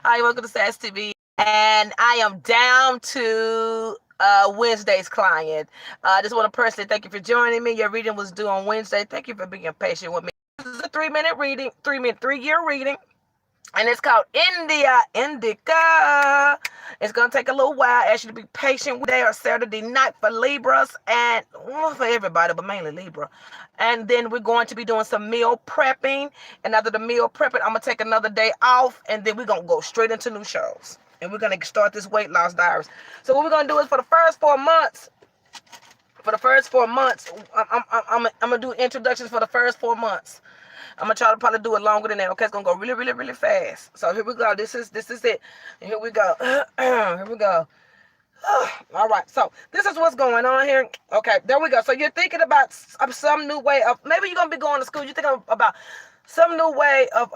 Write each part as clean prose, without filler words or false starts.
Hi, welcome to SAS TV. And I am down to Wednesday's client. I just want to personally thank you for joining me. Your reading was due on Wednesday. Thank you for being patient with me. This is a 3-minute reading, 3-year reading. And it's called Indica. It's going to take a little while. I ask you to be patient with day or Saturday night for Libras and for everybody, but mainly Libra. And then we're going to be doing some meal prepping. And after the meal prepping, I'm going to take another day off. And then we're going to go straight into new shows. And we're going to start this weight loss diaries. So what we're going to do is for the first 4 months, I'm going to do introductions for the first 4 months. I'm gonna try to probably do it longer than that. Okay, it's gonna go really, really, really fast. So here we go. This is it. And here we go. Here we go. All right. So this is what's going on here. Okay, there we go. So you're thinking about some new way of maybe you're gonna be going to school. You're thinking about some new way of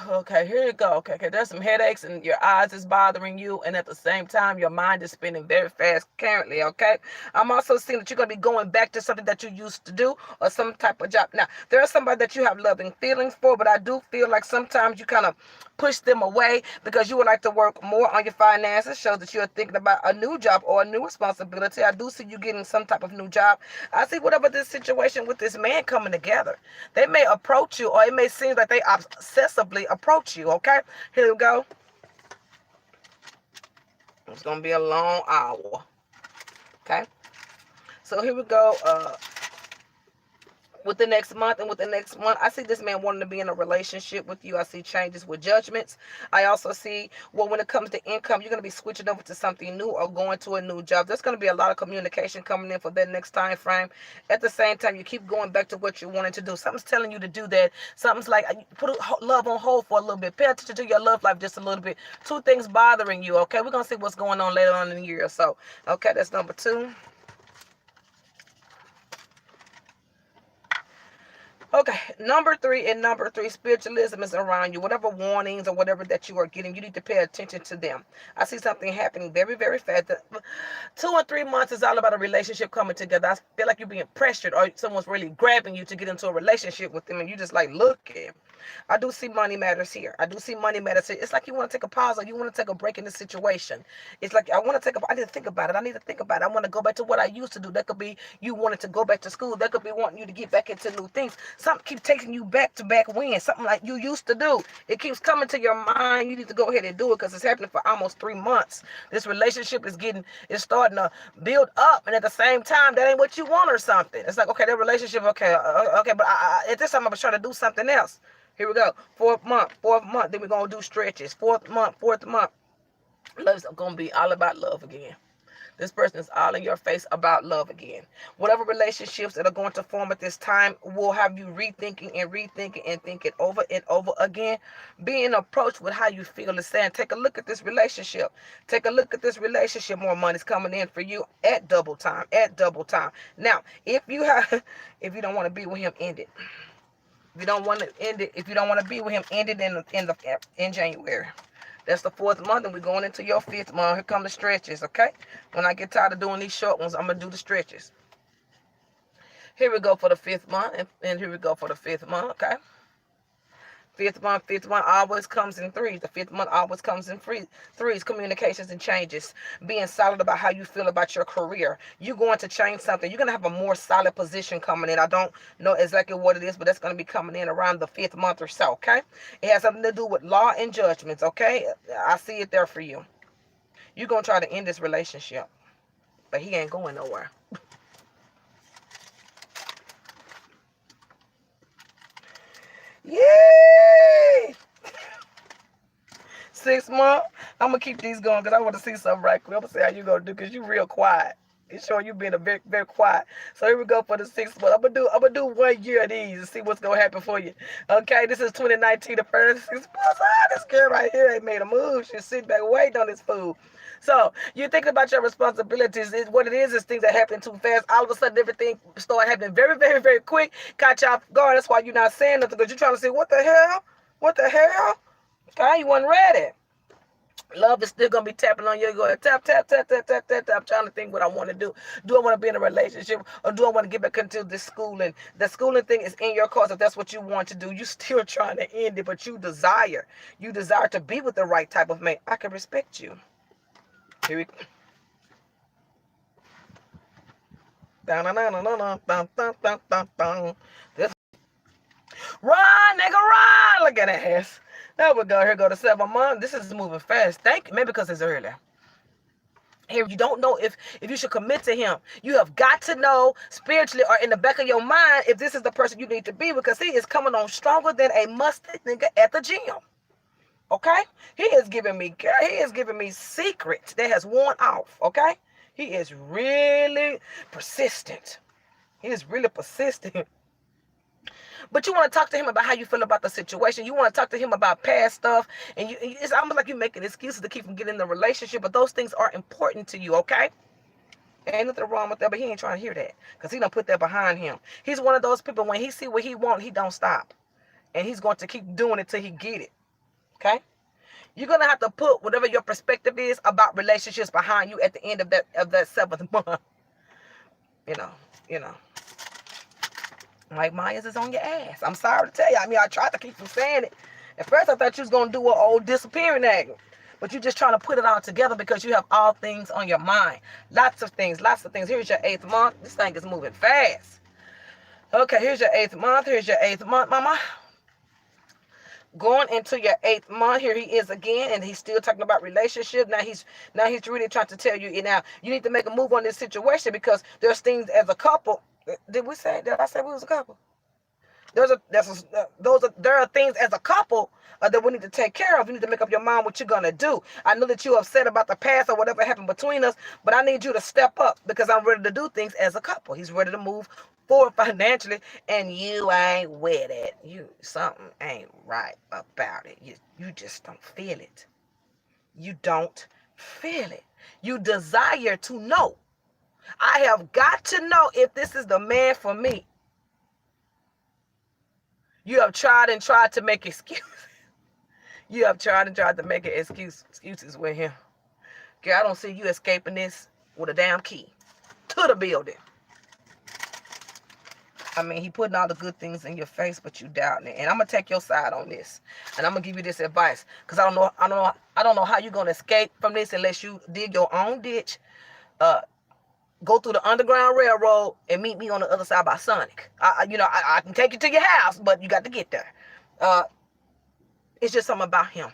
okay, here you go. Okay, there's some headaches and your eyes is bothering you, and at the same time your mind is spinning very fast currently. Okay, I'm also seeing that you're gonna be going back to something that you used to do or some type of job. Now there's somebody that you have loving feelings for, but I do feel like sometimes you kind of push them away because you would like to work more on your finances. Shows that you're thinking about a new job or a new responsibility. I do see you getting some type of new job. I see whatever this situation with this man coming together. They may approach you, or it may seem like they obsessively approach you. Okay, here we go. It's gonna be a long hour. Okay, so here we go. With the next month I see this man wanting to be in a relationship with you. I see changes with judgments. I also see, well, when it comes to income, you're going to be switching over to something new or going to a new job. There's going to be a lot of communication coming in for that next time frame. At the same time, you keep going back to what you wanted to do. Something's telling you to do that. Something's like, put love on hold for a little bit. Pay attention to your love life just a little bit. 2 things bothering you, okay? We're going to see what's going on later on in the year or so. Okay, that's number 2. Okay, number 3, spiritualism is around you. Whatever warnings or whatever that you are getting, you need to pay attention to them. I see something happening very, very fast. 2 or 3 months is all about a relationship coming together. I feel like you're being pressured or someone's really grabbing you to get into a relationship with them and you just like looking. I do see money matters here. I do see money matters here. It's like you want to take a pause or you want to take a break in the situation. It's like I need to think about it. I need to think about it. I want to go back to what I used to do. That could be you wanted to go back to school. That could be wanting you to get back into new things. Something keeps taking you back to back when. Something like you used to do. It keeps coming to your mind. You need to go ahead and do it because it's happening for almost 3 months. This relationship is starting to build up, and at the same time, that ain't what you want or something. It's like, okay, that relationship, okay, but at this time I was trying to do something else. Here we go. 4th month. Then we're going to do stretches. 4th month. Love's going to be all about love again. This person is all in your face about love again. Whatever relationships that are going to form at this time will have you rethinking and thinking over and over again. Being approached with how you feel is saying, take a look at this relationship. Take a look at this relationship. More money's coming in for you at double time. Now, if you don't want to be with him, end it. If you don't want to end it, if you don't want to be with him, end it in January. That's the 4th month, and we're going into your 5th month. Here come the stretches, okay? When I get tired of doing these short ones, I'm going to do the stretches. Here we go for the 5th month, and here we go for the 5th month, okay? 5th month always comes in 3s. The 5th month always comes in 3s. Communications and changes. Being solid about how you feel about your career. You're going to change something. You're going to have a more solid position coming in. I don't know exactly what it is, but that's going to be coming in around the 5th month or so, okay? It has something to do with law and judgments, okay? I see it there for you. You're going to try to end this relationship, but he ain't going nowhere. Yay! 6 months. I'm gonna keep these going because I want to see something right quick. I'm gonna see how you gonna do because you real quiet. It's showing you being a very, very quiet. So here we go for the 6th month. I'm gonna do 1 year of these and see what's gonna happen for you. Okay, this is 2019, the first 6 months. This girl right here ain't made a move. She's sitting back waiting on this food. So you're thinking about your responsibilities. What it is things that happen too fast. All of a sudden, everything start happening very, very, very quick. Caught you off guard. That's why you're not saying nothing because you're trying to say, what the hell? What the hell? Okay, you wasn't ready. Love is still gonna be tapping on you. Going tap, tap, tap, tap, tap, tap, tap. I'm trying to think what I want to do. Do I want to be in a relationship, or do I want to get back into this schooling? The schooling thing is in your cause. If that's what you want to do, you still trying to end it, but you desire to be with the right type of man. I can respect you. Here we go. This run, nigga, run! Look at that ass. There we go. Here go the 7 months. This is moving fast. Thank you. Maybe because it's early. Here, you don't know if you should commit to him. You have got to know spiritually or in the back of your mind if this is the person you need to be, because he is coming on stronger than a mustard nigga at the gym. Okay? He is giving me secrets that has worn off. Okay? He is really persistent. He is really persistent. But you want to talk to him about how you feel about the situation. You want to talk to him about past stuff. And it's almost like you're making excuses to keep him getting in the relationship. But those things are important to you, okay? Ain't nothing wrong with that, but he ain't trying to hear that. Because he done put that behind him. He's one of those people, when he see what he want, he don't stop. And he's going to keep doing it till he get it. Okay? You're going to have to put whatever your perspective is about relationships behind you at the end of that 7th month. You know. Like Myers is on your ass. I'm sorry to tell you. I mean, I tried to keep from saying it. At first, I thought you was going to do an old disappearing act. But you're just trying to put it all together because you have all things on your mind. Lots of things. Here's your 8th month. This thing is moving fast. Okay, here's your 8th month. Here's your 8th month, mama. Going into your 8th month, here he is again, and he's still talking about relationship. Now he's really trying to tell you, now you need to make a move on this situation, because there's things as a couple. Did I say we was a couple? There are things as a couple that we need to take care of. You need to make up your mind what you're gonna do. I know that you're upset about the past or whatever happened between us, but I need you to step up, because I'm ready to do things as a couple. He's ready to move forward financially, and you ain't with it. Something ain't right about it. You just don't feel it. You don't feel it. You desire to know. I have got to know if this is the man for me. You have tried to make excuses. You have tried to make excuses with him. Girl, I don't see you escaping this with a damn key to the building. I mean, he putting all the good things in your face, but you doubting it. And I'm gonna take your side on this, and I'm gonna give you this advice, because I don't know how you're gonna escape from this unless you dig your own ditch. Go through the Underground Railroad and meet me on the other side by Sonic. I can take you to your house, but you got to get there. It's just something about him.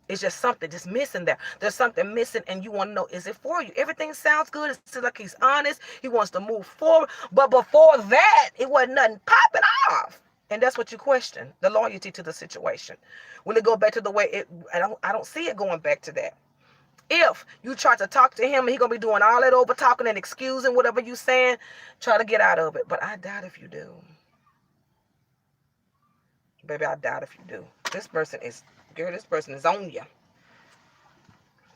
It's just something just missing there. There's something missing, and you want to know, is it for you? Everything sounds good. It seems like he's honest. He wants to move forward. But before that, it wasn't nothing popping off. And that's what you question, the loyalty to the situation. Will it go back to the way I don't see it going back to that. If you try to talk to him and he's going to be doing all that over talking and excusing whatever you saying, try to get out of it. But I doubt if you do. Baby, I doubt if you do. This person is on you.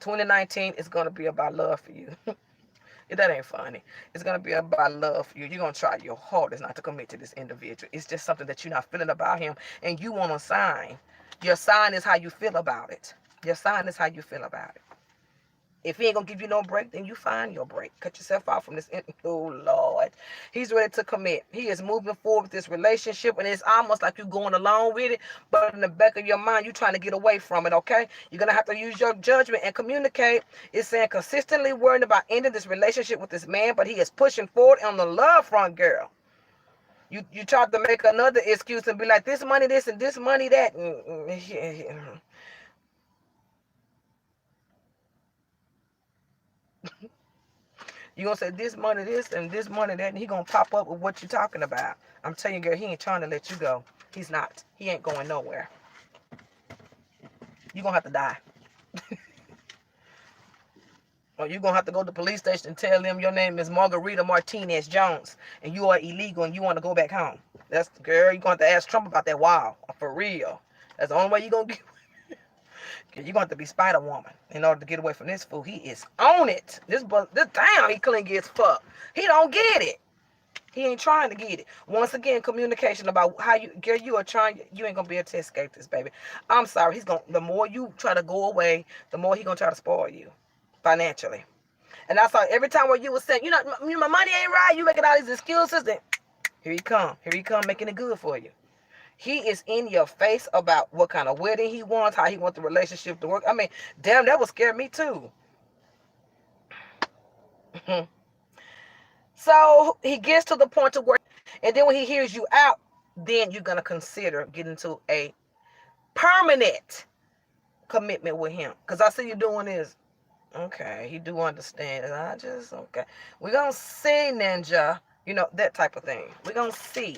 2019 is going to be about love for you. That ain't funny. It's going to be about love for you. You're going to try your hardest not to commit to this individual. It's just something that you're not feeling about him, and you want a sign. Your sign is how you feel about it. Your sign is how you feel about it. If he ain't going to give you no break, then you find your break. Cut yourself out from this. Oh, Lord. He's ready to commit. He is moving forward with this relationship, and it's almost like you're going along with it, but in the back of your mind, you're trying to get away from it, okay? You're going to have to use your judgment and communicate. It's saying consistently worrying about ending this relationship with this man, but he is pushing forward on the love front, girl. You tried to make another excuse and be like, this money this and this money that. You're going to say this money this and this money that, and he going to pop up with what you're talking about. I'm telling you, girl, he ain't trying to let you go. He's not. He ain't going nowhere. You're going to have to die. Or you're going to have to go to the police station and tell them your name is Margarita Martinez Jones, and you are illegal and you want to go back home. Girl, you're going to have to ask Trump about that. Wow. For real. That's the only way you're going to get. You're going to have to be Spider-Woman in order to get away from this fool. He is on it. This damn, he clingy as fuck. He don't get it. He ain't trying to get it. Once again, communication about how you, girl, you are trying, you ain't gonna be able to escape this, baby. I'm sorry. He's gonna, the more you try to go away, the more he gonna try to spoil you financially. And that's why every time where you was saying, my money ain't right, you making all these excuses, then here he come making it good for you. He is in your face about what kind of wedding he wants, how he wants the relationship to work. I mean, damn, that would scare me too. So he gets to the point to where, and then when he hears you out, then you're gonna consider getting to a permanent commitment with him. Cause I see you doing this. Okay, he do understand. And I just, okay. We're gonna see, ninja. That type of thing. We're gonna see.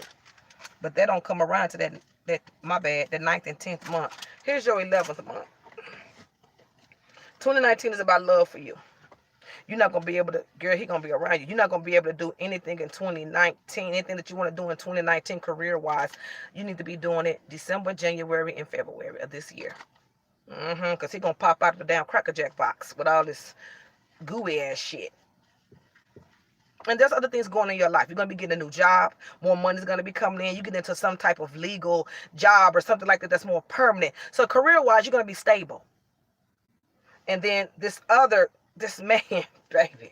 But that don't come around to that my bad, the 9th and 10th month. Here's your 11th month. 2019 is about love for you. You're not going to be able to, girl, he going to be around you. You're not going to be able to do anything in 2019, anything that you want to do in 2019 career-wise. You need to be doing it December, January, and February of this year. Because he going to pop out of the damn Cracker Jack box with all this gooey ass shit. And there's other things going on in your life. You're going to be getting a new job. More money is going to be coming in. You get into some type of legal job or something like that that's more permanent. So career-wise, you're going to be stable. And then this man, baby.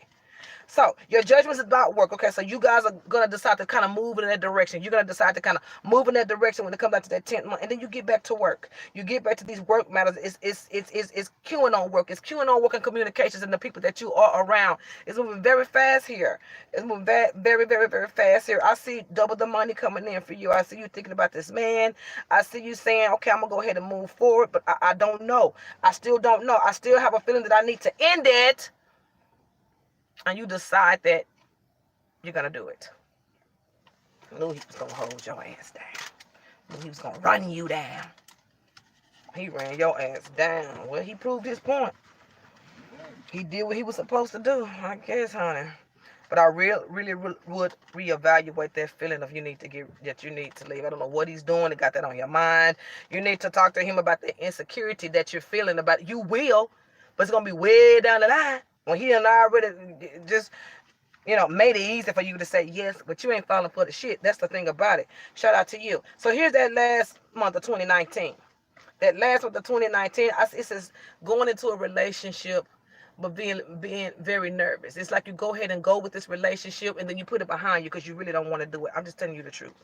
So your judgment is about work. Okay, so you guys are going to decide to kind of move in that direction. You're going to decide to kind of move in that direction when it comes out to that 10th month. And then you get back to work. You get back to these work matters. It's queuing on work. It's queuing on work and communications and the people that you are around. It's moving very fast here. It's moving very, very, very, very fast here. I see double the money coming in for you. I see you thinking about this man. I see you saying, okay, I'm going to go ahead and move forward. But I don't know. I still don't know. I still have a feeling that I need to end it. And you decide that you're going to do it. I knew he was going to hold your ass down. I knew he was going to run you down. He ran your ass down. Well, he proved his point. He did what he was supposed to do, I guess, honey. But I really would reevaluate that feeling of you need to leave. I don't know what he's doing. He got that on your mind. You need to talk to him about the insecurity that you're feeling about it. You will, but it's going to be way down the line. When he and I already just, made it easy for you to say yes, but you ain't falling for the shit. That's the thing about it. Shout out to you. So here's that last month of 2019. That last month of 2019, it says going into a relationship, but being very nervous. It's like you go ahead and go with this relationship, and then you put it behind you because you really don't want to do it. I'm just telling you the truth.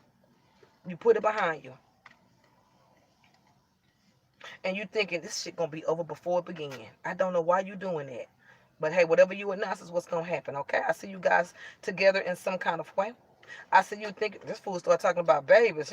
You put it behind you. And you thinking this shit going to be over before it begins. I don't know why you doing that. But hey, whatever you announce is what's going to happen, okay? I see you guys together in some kind of way. I see you thinking, this fool started talking about babies.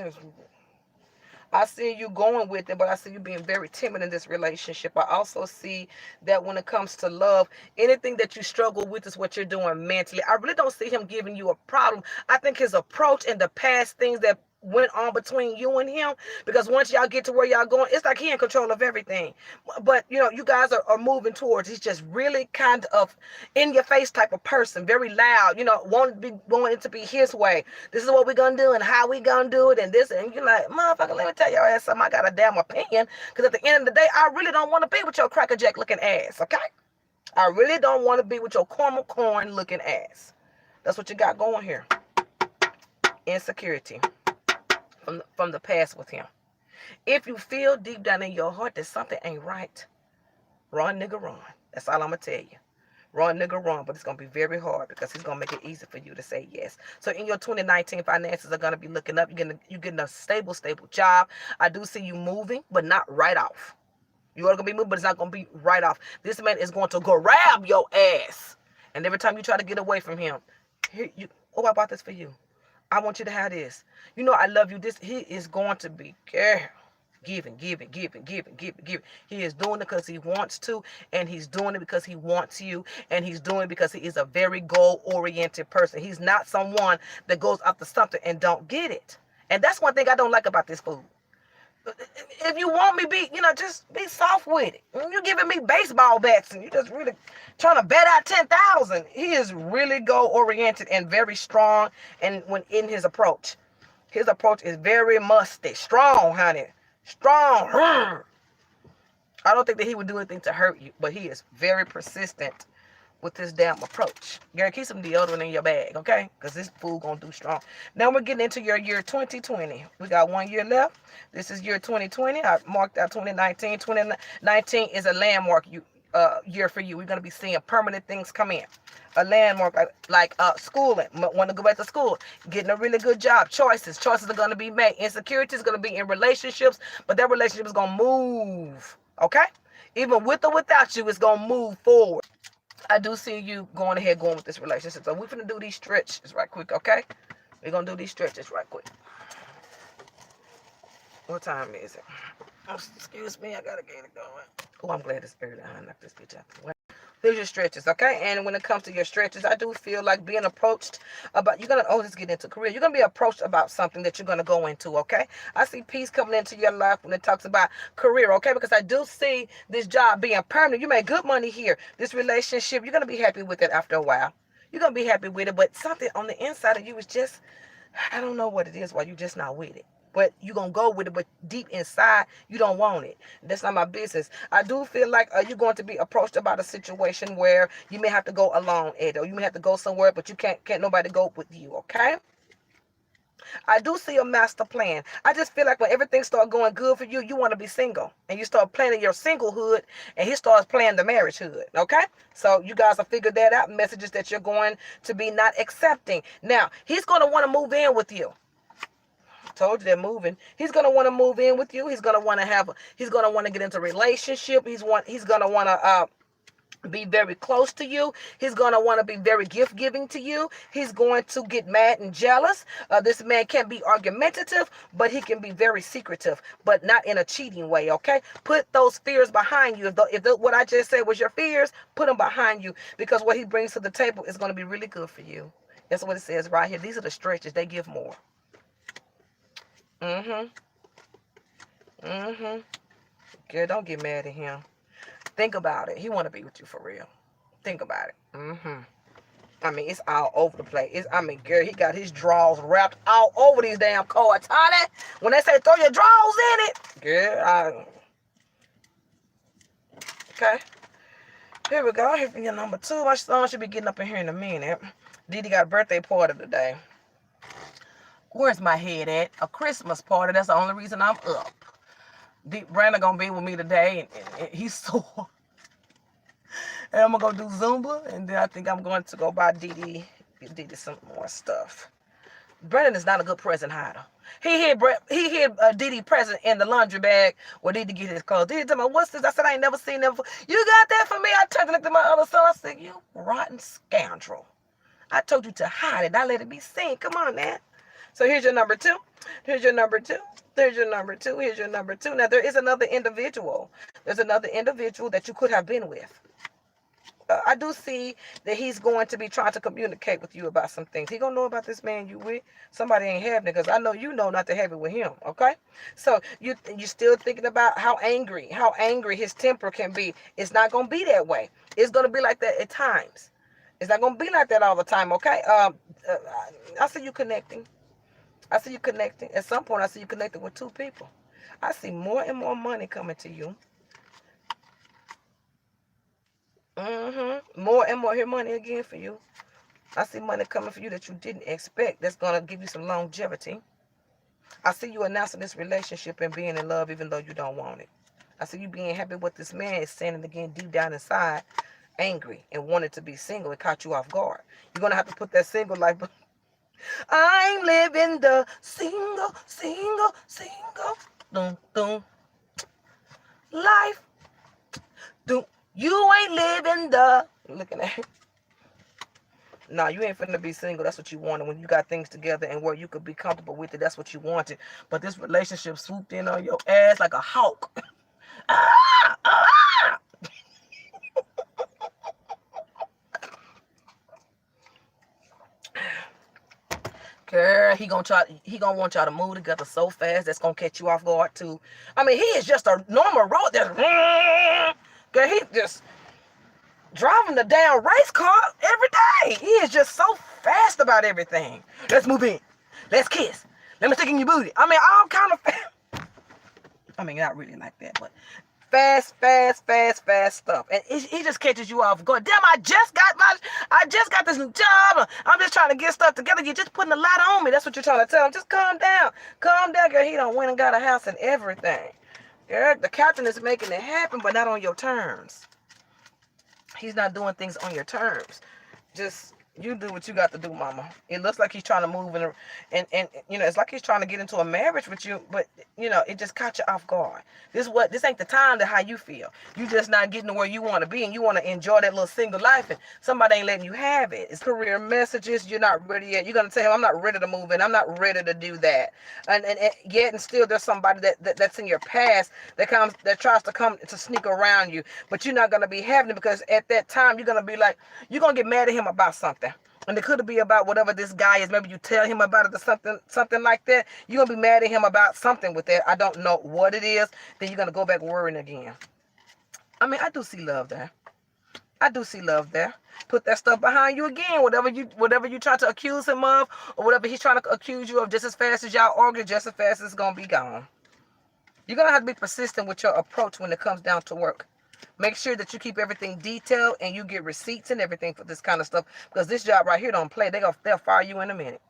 I see you going with it, but I see you being very timid in this relationship. I also see that when it comes to love, anything that you struggle with is what you're doing mentally. I really don't see him giving you a problem. I think his approach and the past things that went on between you and him, because once y'all get to where y'all going, it's like he in control of everything. But you guys are moving towards, he's just really kind of in your face type of person, very loud, wanting it to be his way. This is what we're gonna do and how we gonna do it and this, and you're like, motherfucker, let me tell your ass something. I got a damn opinion, because at the end of the day, I really don't want to be with your crackerjack looking ass, okay? I really don't want to be with your caramel corn looking ass. That's what you got going here. Insecurity from the past with him. If you feel deep down in your heart that something ain't right, run, nigga, run. That's all I'm going to tell you. Run, nigga, run. But it's going to be very hard because he's going to make it easy for you to say yes. So in your 2019, finances are going to be looking up. You're getting a stable job. I do see you moving, but not right off. You are going to be moving, but it's not going to be right off. This man is going to grab your ass. And every time you try to get away from him, I bought this for you. I want you to have this. I love you. He is going to be, girl, giving. He is doing it because he wants to, and he's doing it because he wants you, and he's doing it because he is a very goal-oriented person. He's not someone that goes after something and don't get it. And that's one thing I don't like about this fool. If you want me, just be soft with it. You're giving me baseball bats and you just really trying to bet out 10,000. He is really goal-oriented and very strong, and when in his approach is very musty, strong, honey, strong. I don't think that he would do anything to hurt you, but he is very persistent with this damn approach. Girl, keep some deodorant in your bag, okay? Because this food gonna do strong. Now we're getting into your year 2020. We got 1 year left. This is year 2020. I marked out 2019. 2019 is a landmark year for you. We're gonna be seeing permanent things come in. A landmark like schooling. Want to go back to school, getting a really good job. Choices are going to be made. Insecurity is going to be in relationships, but that relationship is going to move. Okay, even with or without you, it's going to move forward. I do see you going with this relationship. So we're gonna do these stretches right quick. Okay, we're gonna do these stretches right quick. What time is it? Oh, excuse me, I gotta get it going. Oh, I'm glad it's early. I knocked this bitch out the way. Here's your stretches, okay? And when it comes to your stretches, I do feel like being approached about, you're going to, let's get into career. You're going to be approached about something that you're going to go into, okay? I see peace coming into your life when it talks about career, okay? Because I do see this job being permanent. You make good money here. This relationship, you're going to be happy with it after a while. You're going to be happy with it, but something on the inside of you is just, I don't know what it is, why you're just not with it. But you're going to go with it, but deep inside, you don't want it. That's not my business. I do feel like you're going to be approached about a situation where you may have to go alone, Ed, or you may have to go somewhere, but you can't nobody go with you, okay? I do see a master plan. I just feel like when everything starts going good for you, you want to be single. And you start planning your singlehood, and he starts planning the marriagehood, okay? So you guys will figure that out, messages that you're going to be not accepting. Now, he's going to want to move in with you. Told you they're moving. He's gonna want to move in with you. He's gonna want to get into a relationship. He's gonna want to be very close to you. He's gonna want to be very gift giving to you. He's going to get mad and jealous. This man can be argumentative, but he can be very secretive, but not in a cheating way. Okay, put those fears behind you. If what I just said was your fears, put them behind you, because what he brings to the table is going to be really good for you. That's what it says right here. These are the stretches. They give more. Girl, don't get mad at him. Think about it. He want to be with you for real. Think about it. I mean, it's all over the place. Girl, he got his drawers wrapped all over these damn cards, honey. When they say throw your drawers in it, girl, okay. Here we go. Here for your number 2. My son should be getting up in here in a minute. Didi got a birthday party today. Where's my head at? A Christmas party. That's the only reason I'm up. Brandon gonna be with me today, and he's sore. And I'm gonna go do Zumba, and then I think I'm going to go buy Didi some more stuff. Brandon is not a good present hider. He hid Didi present in the laundry bag where Didi get his clothes. Didi told me, "What's this?" I said, "I ain't never seen that before." "You got that for me?" I turned to look at my other son. I said, "You rotten scoundrel. I told you to hide it, not let it be seen. Come on, man." So here's your number 2. Here's your number 2. Here's your number 2. Here's your number 2. Now, there is another individual. There's another individual that you could have been with. I do see that he's going to be trying to communicate with you about some things. He gonna know about this man you with. Somebody ain't having it, because I know you know not to have it with him, okay? So you still thinking about how angry his temper can be. It's not gonna be that way. It's gonna be like that at times. It's not gonna be like that all the time, okay? I see you connecting. I see you connecting. At some point, I see you connecting with 2 people. I see more and more money coming to you. More and more here money again for you. I see money coming for you that you didn't expect. That's going to give you some longevity. I see you announcing this relationship and being in love even though you don't want it. I see you being happy with this man is saying, and again, deep down inside, angry and wanted to be single. It caught you off guard. You're going to have to put that single life. I'm living the single life. You ain't living the, looking at it. No, you ain't finna be single. That's what you wanted when you got things together and where you could be comfortable with it. That's what you wanted. But this relationship swooped in on your ass like a hawk. Girl, he gonna want y'all to move together so fast that's gonna catch you off guard too. I mean, he is just a normal road that's girl, he just driving the damn race car every day. He is just so fast about everything. Let's move in. Let's kiss. Let me stick in your booty. I mean, all kind of I mean, not really like that, but fast stuff, and he just catches you off guard. Damn, I just got this new job. I'm just trying to get stuff together. You're just putting a lot on me. That's what you're trying to tell him. Just calm down, girl. He done went and got a house and everything. Girl, the captain is making it happen, but not on your terms. He's not doing things on your terms. Just you do what you got to do, mama. It looks like he's trying to move and it's like he's trying to get into a marriage with you, but it just caught you off guard. This ain't the time to how you feel. You just not getting to where you want to be, and you want to enjoy that little single life, and somebody ain't letting you have it. It's career messages. You're not ready yet. You're gonna tell him, I'm not ready to move in. I'm not ready to do that. And yet and still there's somebody that's in your past that tries to come to sneak around you, but you're not gonna be having it, because at that time you're gonna get mad at him about something. And it could be about whatever this guy is. Maybe you tell him about it or something like that. You're going to be mad at him about something with that. I don't know what it is. Then you're going to go back worrying again. I mean, I do see love there. Put that stuff behind you again. Whatever you try to accuse him of, or whatever he's trying to accuse you of, just as fast as y'all argue, just as fast as it's going to be gone. You're going to have to be persistent with your approach when it comes down to work. Make sure that you keep everything detailed and you get receipts and everything for this kind of stuff, because this job right here don't play. They'll fire you in a minute.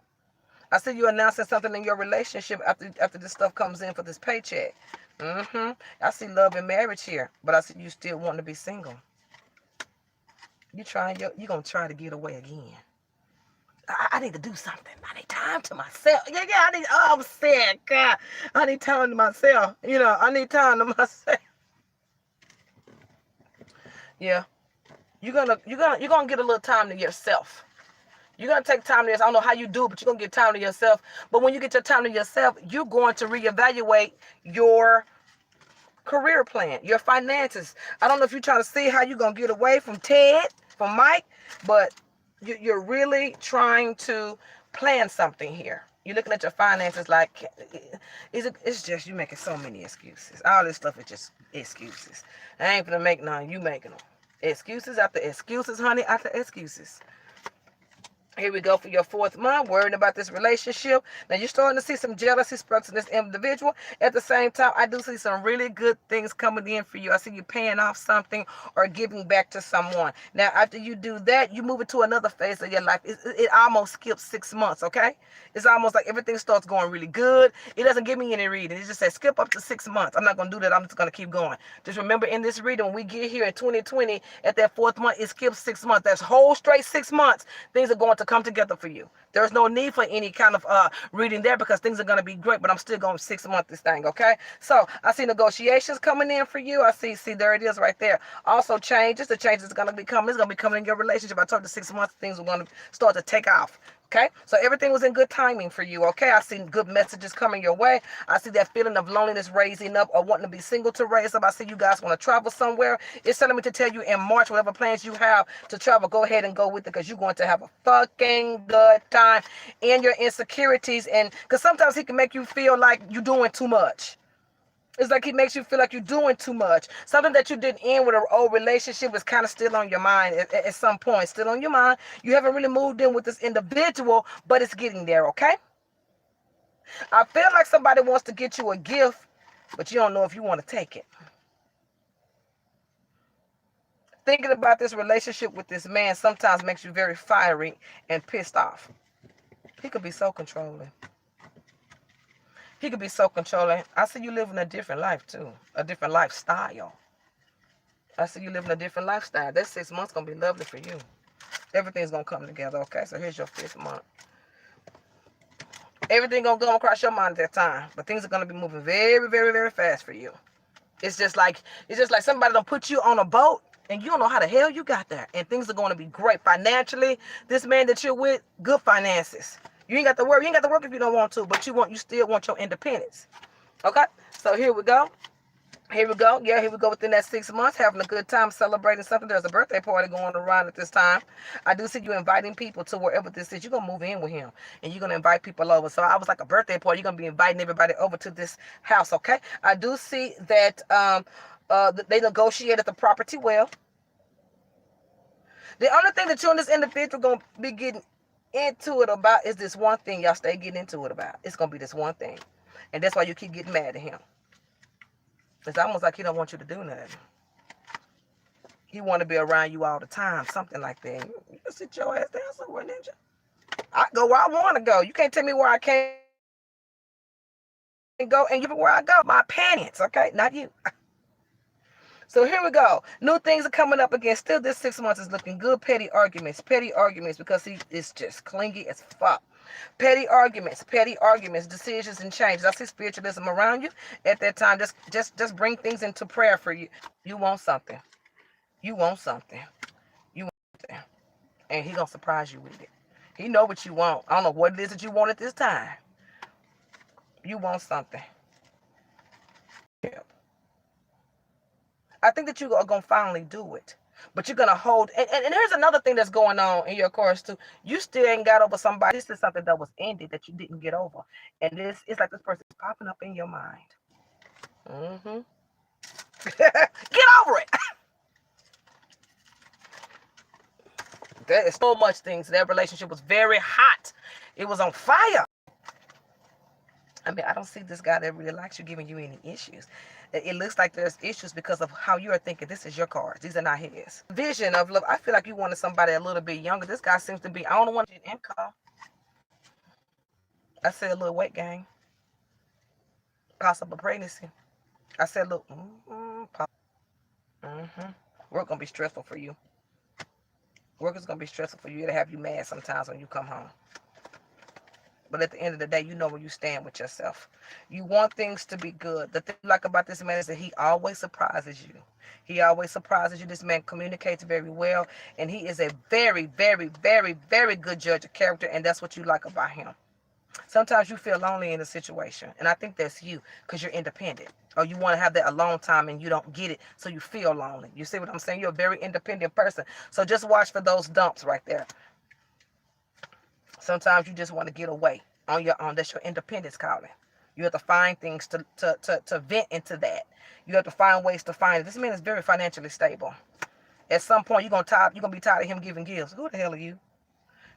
I see you announcing something in your relationship after this stuff comes in for this paycheck. I see love and marriage here, but I see you still wanting to be single. You're gonna try to get away again. I need to do something. I need time to myself. I'm sick. God, I need time to myself. I need time to myself. Yeah, you're gonna get a little time to yourself. You're gonna take time to yourself. I don't know how you do it, but you're gonna get time to yourself. But when you get your time to yourself, you're going to reevaluate your career plan, your finances. I don't know if you're trying to see how you're gonna get away from Mike, but you're really trying to plan something here. You're looking at your finances like, it's just you making so many excuses. All this stuff is just excuses. I ain't gonna make none. You making them. Excuses after excuses, honey, after excuses. Here we go for your 4th month, worrying about this relationship. Now, you're starting to see some jealousy sparks in this individual. At the same time, I do see some really good things coming in for you. I see you paying off something or giving back to someone. Now, after you do that, you move into another phase of your life. It almost skips 6 months, okay? It's almost like everything starts going really good. It doesn't give me any reading. It just says skip up to 6 months. I'm not going to do that. I'm just going to keep going. Just remember, in this reading, when we get here in 2020, at that 4th month, it skips 6 months. That's whole straight 6 months. Things are going to come together for you. There's no need for any kind of reading there, because things are going to be great, but I'm still going 6 months this thing, okay? So I see negotiations coming in for you. I see there it is right there. Also changes. The changes are going to be coming. It's going to be coming in your relationship. I told you 6 months, things are going to start to take off. Okay, so everything was in good timing for you. Okay, I see good messages coming your way. I see that feeling of loneliness raising up, or wanting to be single to raise up. I see you guys want to travel somewhere. It's telling me to tell you in March, whatever plans you have to travel, go ahead and go with it, because you're going to have a fucking good time in your insecurities. And because sometimes he can make you feel like you're doing too much. It's like he makes you feel like you're doing too much. Something that you didn't end with an old relationship is kind of still on your mind at some point. Still on your mind. You haven't really moved in with this individual, but it's getting there, okay? I feel like somebody wants to get you a gift, but you don't know if you want to take it. Thinking about this relationship with this man sometimes makes you very fiery and pissed off. He could be so controlling. He could be so controlling. I see you living a different life too. A different lifestyle. I see you living a different lifestyle. That 6 months going to be lovely for you. Everything's going to come together. Okay, so here's your 5th month. Everything going to go across your mind at that time. But things are going to be moving very, very, very fast for you. It's just like somebody don't put you on a boat and you don't know how the hell you got there. And things are going to be great. Financially, this man that you're with, good finances. You ain't got to work. You ain't got to work if you don't want to, but you still want your independence. Okay? So here we go. Here we go. Yeah, here we go within that 6 months, having a good time, celebrating something. There's a birthday party going around at this time. I do see you inviting people to wherever this is. You're going to move in with him, and you're going to invite people over. So I was like a birthday party. You're going to be inviting everybody over to this house, okay? I do see that they negotiated the property well. The only thing that you and this individual going to be getting into it about is this one thing. Y'all stay getting into it about. It's going to be this one thing. And that's why you keep getting mad at him. It's almost like he don't want you to do nothing. He want to be around you all the time, something like that. You can sit your ass down somewhere, ninja. I go where I want to go. You can't tell me where I can't go, and you where I go. My opinions, okay? Not you. So here we go. New things are coming up again. Still, this 6 months is looking good. Petty arguments because he is just clingy as fuck. Petty arguments, decisions and changes. I see spiritualism around you at that time. Just bring things into prayer for you. You want something. You want something. You want something. And he gonna surprise you with it. He know what you want. I don't know what it is that you want at this time. You want something. Yeah. I think that you are going to finally do it. But you're going to hold. And here's another thing that's going on in your course, too. You still ain't got over somebody. This is something that was ended that you didn't get over. And it's like this person is popping up in your mind. Mm-hmm. Get over it. There is so much things. That relationship was very hot. It was on fire. I mean, I don't see this guy that really likes you giving you any issues. It looks like there's issues because of how you are thinking. This is your cards. These are not his. Vision of love. I feel like you wanted somebody a little bit younger. This guy seems to be, I don't want an income. I said a little weight gain. Possible pregnancy. I said, look, work going to be stressful for you. Work is going to be stressful for you. It'll have you mad sometimes when you come home. But at the end of the day, you know where you stand with yourself. You want things to be good. The thing I like about this man is that he always surprises you. He always surprises you. This man communicates very well. And he is a very, very, very, very good judge of character. And that's what you like about him. Sometimes you feel lonely in a situation. And I think that's you because you're independent. Or you want to have that alone time and you don't get it. So you feel lonely. You see what I'm saying? You're a very independent person. So just watch for those dumps right there. Sometimes you just want to get away on your own. That's your independence calling. You have to find things to vent into that. You have to find ways to find it. This man is very financially stable. At some point, you're gonna be tired of him giving gifts. Who the hell are you?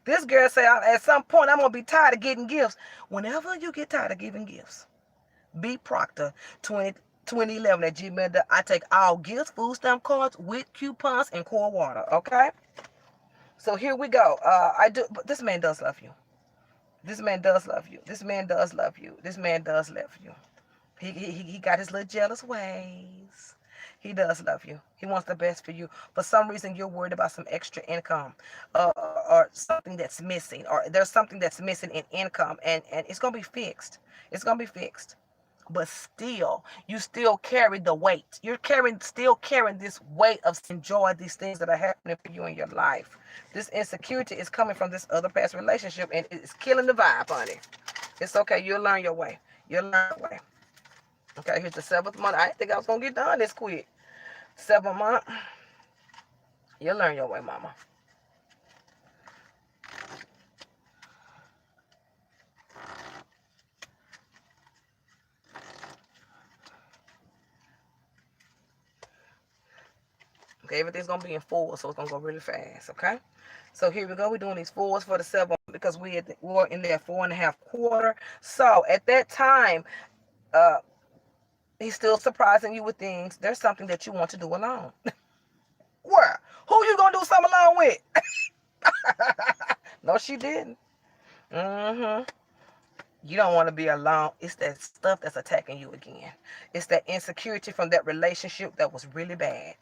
This girl say, at some point, I'm gonna be tired of getting gifts. Whenever you get tired of giving gifts, B Proctor 2011 at Gmail. I take all gifts, food stamp cards with coupons and cold water. Okay. So here we go. But this man does love you. This man does love you. This man does love you. This man does love you. He got his little jealous ways. He does love you. He wants the best for you. For some reason, you're worried about some extra income, or something that's missing, or there's something that's missing in income, and it's gonna be fixed. It's gonna be fixed. But still, you still carry the weight. You're still carrying this weight of enjoy these things that are happening for you in your life. This insecurity is coming from this other past relationship, and it's killing the vibe, honey. It's okay. You'll learn your way. You'll learn your way. Okay, here's the 7th month. I didn't think I was going to get done this quick. 7th month. You'll learn your way, mama. Okay, everything's going to be in fours, so it's going to go really fast, okay? So here we go. We're doing these fours for the 7th because we're in there 4.5 quarter. So at that time, he's still surprising you with things. There's something that you want to do alone. Where? Who you going to do something alone with? No, she didn't. You don't want to be alone. It's that stuff that's attacking you again. It's that insecurity from that relationship that was really bad.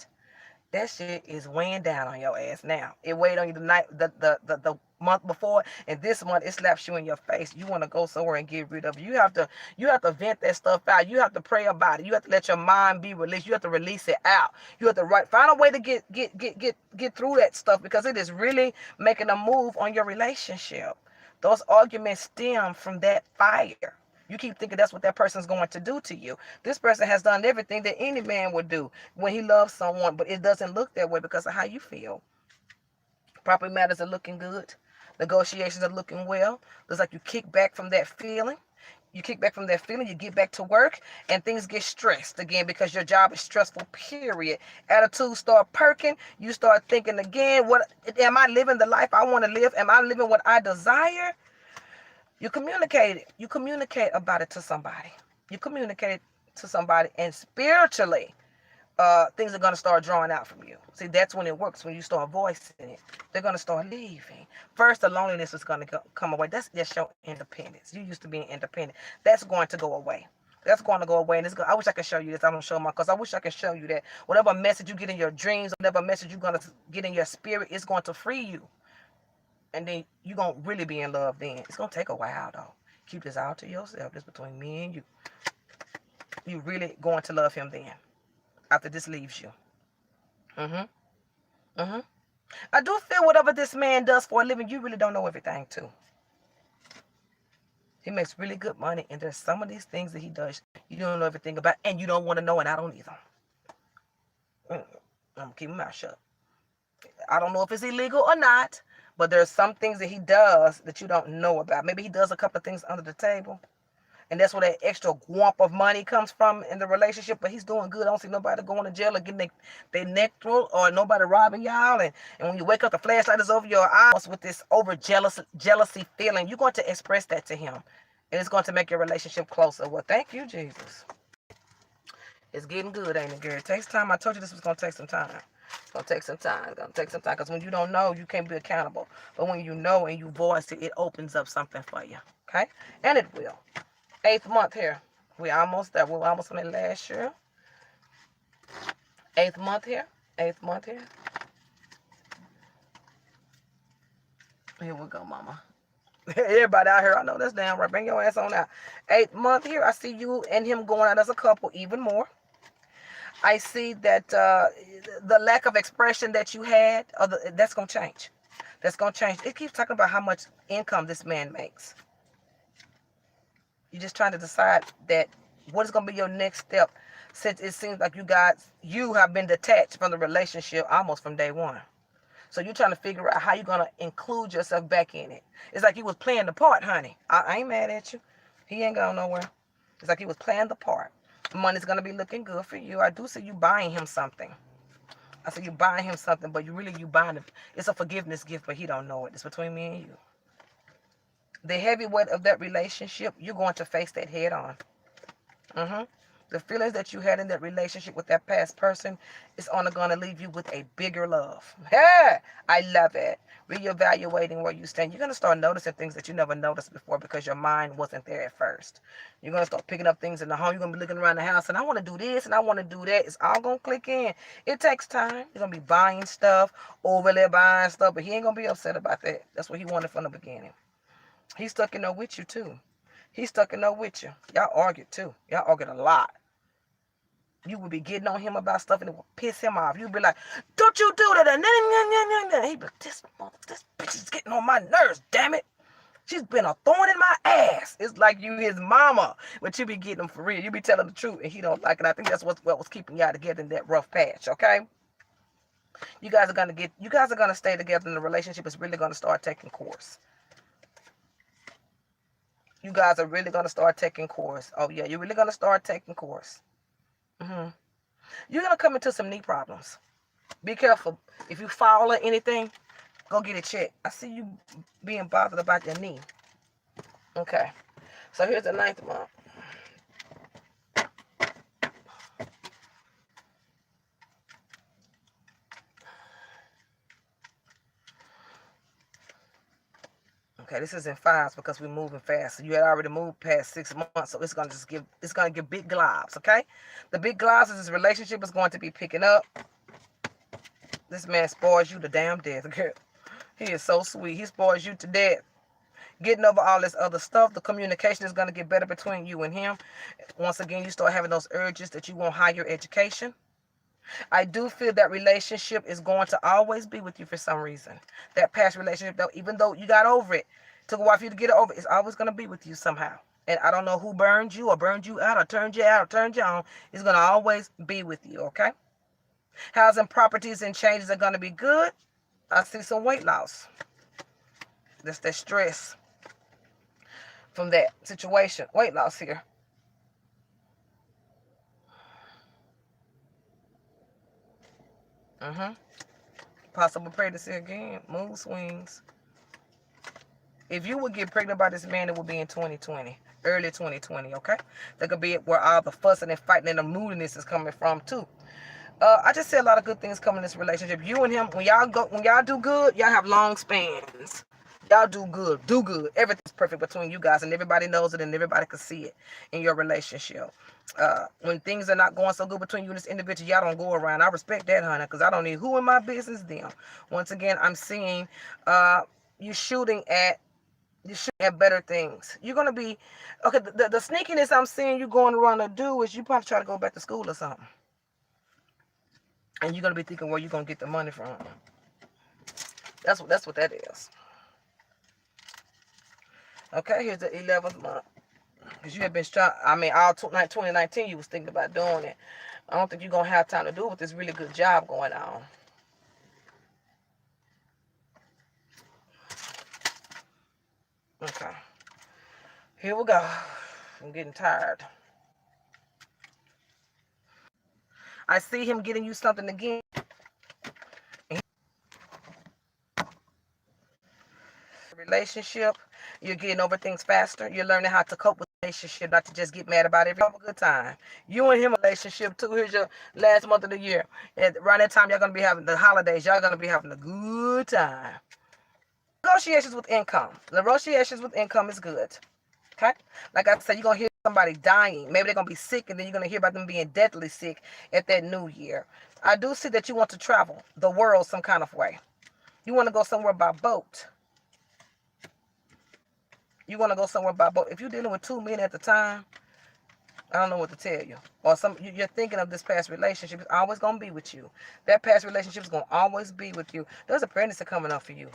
That shit is weighing down on your ass now. It weighed on you the month before, and this month it slaps you in your face. You want to go somewhere and get rid of it. You have to vent that stuff out. You have to pray about it. You have to let your mind be released. You have to release it out. You have to find a way to get through that stuff because it is really making a move on your relationship. Those arguments stem from that fire. You keep thinking that's what that person's going to do to you. This person has done everything that any man would do when he loves someone, but it doesn't look that way because of how you feel. Property matters are looking good. Negotiations are looking well. Looks like you kick back from that feeling. You kick back from that feeling, you get back to work, and things get stressed again because your job is stressful, period. Attitudes start perking. You start thinking again, what am I living the life I want to live? Am I living what I desire? You communicate it. You communicate about it to somebody. You communicate to somebody, and spiritually, things are going to start drawing out from you. See, that's when it works, when you start voicing it. They're going to start leaving. First, the loneliness is going to come away. That's just your independence. You used to being independent. That's going to go away. That's going to go away. And I wish I could show you this. I don't show my, because I wish I could show you that whatever message you get in your dreams, whatever message you're going to get in your spirit, it's going to free you. And then you're going to really be in love then. It's going to take a while, though. Keep this all to yourself. This between me and you. You're really going to love him then, after this leaves you. I do feel whatever this man does for a living, you really don't know everything, too. He makes really good money, and there's some of these things that he does you don't know everything about, and you don't want to know, and I don't either. I'm going to keep my mouth shut. I don't know if it's illegal or not, but there's some things that he does that you don't know about. Maybe he does a couple of things under the table, and that's where that extra gwump of money comes from in the relationship, but he's doing good. I don't see nobody going to jail or getting their neck through, or nobody robbing y'all, and when you wake up, the flashlight is over your eyes with this jealousy feeling. You're going to express that to him, and it's going to make your relationship closer. Well, thank you, Jesus. It's getting good, ain't it, girl? It takes time. I told you this was going to take some time. It's going to take some time. It's going to take some time, because when you don't know, you can't be accountable. But when you know and you voice it, it opens up something for you, okay? And it will. 8th month here. We're almost there. We're almost on the last year. 8th month here. 8th month here. Here we go, mama. Everybody out here, I know that's damn right. Bring your ass on out. 8th month here. I see you and him going out as a couple even more. I see that the lack of expression that you had, that's going to change. That's going to change. It keeps talking about how much income this man makes. You're just trying to decide that what is going to be your next step, since it seems like you have been detached from the relationship almost from day one. So you're trying to figure out how you're going to include yourself back in it. It's like he was playing the part, honey. I ain't mad at you. He ain't going nowhere. It's like he was playing the part. Money's going to be looking good for you. I do see you buying him something. I see you buying him something, but you buying it. It's a forgiveness gift, but he don't know it. It's between me and you. The heavy weight of that relationship, you're going to face that head on. The feelings that you had in that relationship with that past person is only going to leave you with a bigger love. Hey, I love it. Reevaluating where you stand. You're going to start noticing things that you never noticed before because your mind wasn't there at first. You're going to start picking up things in the home. You're going to be looking around the house and I want to do this and I want to do that. It's all going to click in. It takes time. You're going to be buying stuff, overly buying stuff, but he ain't going to be upset about that. That's what he wanted from the beginning. He's stuck in there with you too. He's stuck in there with you. Y'all argued too. Y'all argued a lot. You would be getting on him about stuff and it would piss him off. You'd be like, don't you do that. And he'd be like, this bitch is getting on my nerves, damn it. She's been a thorn in my ass. It's like you his mama. But you be getting him for real. You be telling the truth and he don't like it. I think that's what was keeping y'all together in that rough patch, okay? You guys are gonna stay together and the relationship is really gonna start taking course. You guys are really going to start taking course. Oh, yeah, you're really going to start taking course. You're going to come into some knee problems. Be careful. If you fall or anything, go get it checked. I see you being bothered about your knee. Okay. So here's the 9th month. Okay, this is in 5s because we're moving fast. So you had already moved past 6 months, so it's gonna give big globs, okay? The big globs is this relationship is going to be picking up. This man spoils you to damn death, girl. He is so sweet. He spoils you to death. Getting over all this other stuff, the communication is gonna get better between you and him. Once again, you start having those urges that you want higher education. I do feel that relationship is going to always be with you for some reason. That past relationship, though, even though you got over it, took a while for you to get it over, it's always going to be with you somehow. And I don't know who burned you or burned you out or turned you out or turned you on. It's going to always be with you, okay? Housing properties and changes are going to be good. I see some weight loss. That's that stress from that situation. Weight loss here. Possible pregnancy again. Mood swings. If you would get pregnant by this man, it would be in 2020. early 2020, okay? That could be where all the fussing and fighting and the moodiness is coming from too. I just see a lot of good things coming in this relationship. You and him, when y'all do good, y'all have long spans. Y'all do good. Everything's perfect between you guys, and everybody knows it, and everybody can see it in your relationship. When things are not going so good between you and this individual, y'all don't go around. I respect that, honey, because I don't need who in my business, them. Once again, I'm seeing you shooting at better things. You're gonna be okay. The sneakiness I'm seeing you going around to do is you probably try to go back to school or something, and you're gonna be thinking where you're gonna get the money from. That's what that is. Okay, here's the 11th month. Because you have been strong. I mean, all 2019 you was thinking about doing it. I don't think you're gonna have time to do it with this really good job going on. Okay. Here we go. I'm getting tired. I see him getting you something again. Relationship, you're getting over things faster. You're learning how to cope with relationship, not to just get mad about it. Have a good time. You and him relationship too. Here's your last month of the year. And around that time, y'all gonna be having the holidays. Y'all gonna be having a good time. Negotiations with income. Negotiations with income is good. Okay? Like I said, you're gonna hear somebody dying. Maybe they're gonna be sick, and then you're gonna hear about them being deathly sick at that new year. I do see that you want to travel the world some kind of way. You want to go somewhere by boat. You want to go somewhere by boat. If you're dealing with two men at the time, I don't know what to tell you. Or you're thinking of this past relationship. It's always going to be with you. That past relationship is going to always be with you. There's a pregnancy coming up for you.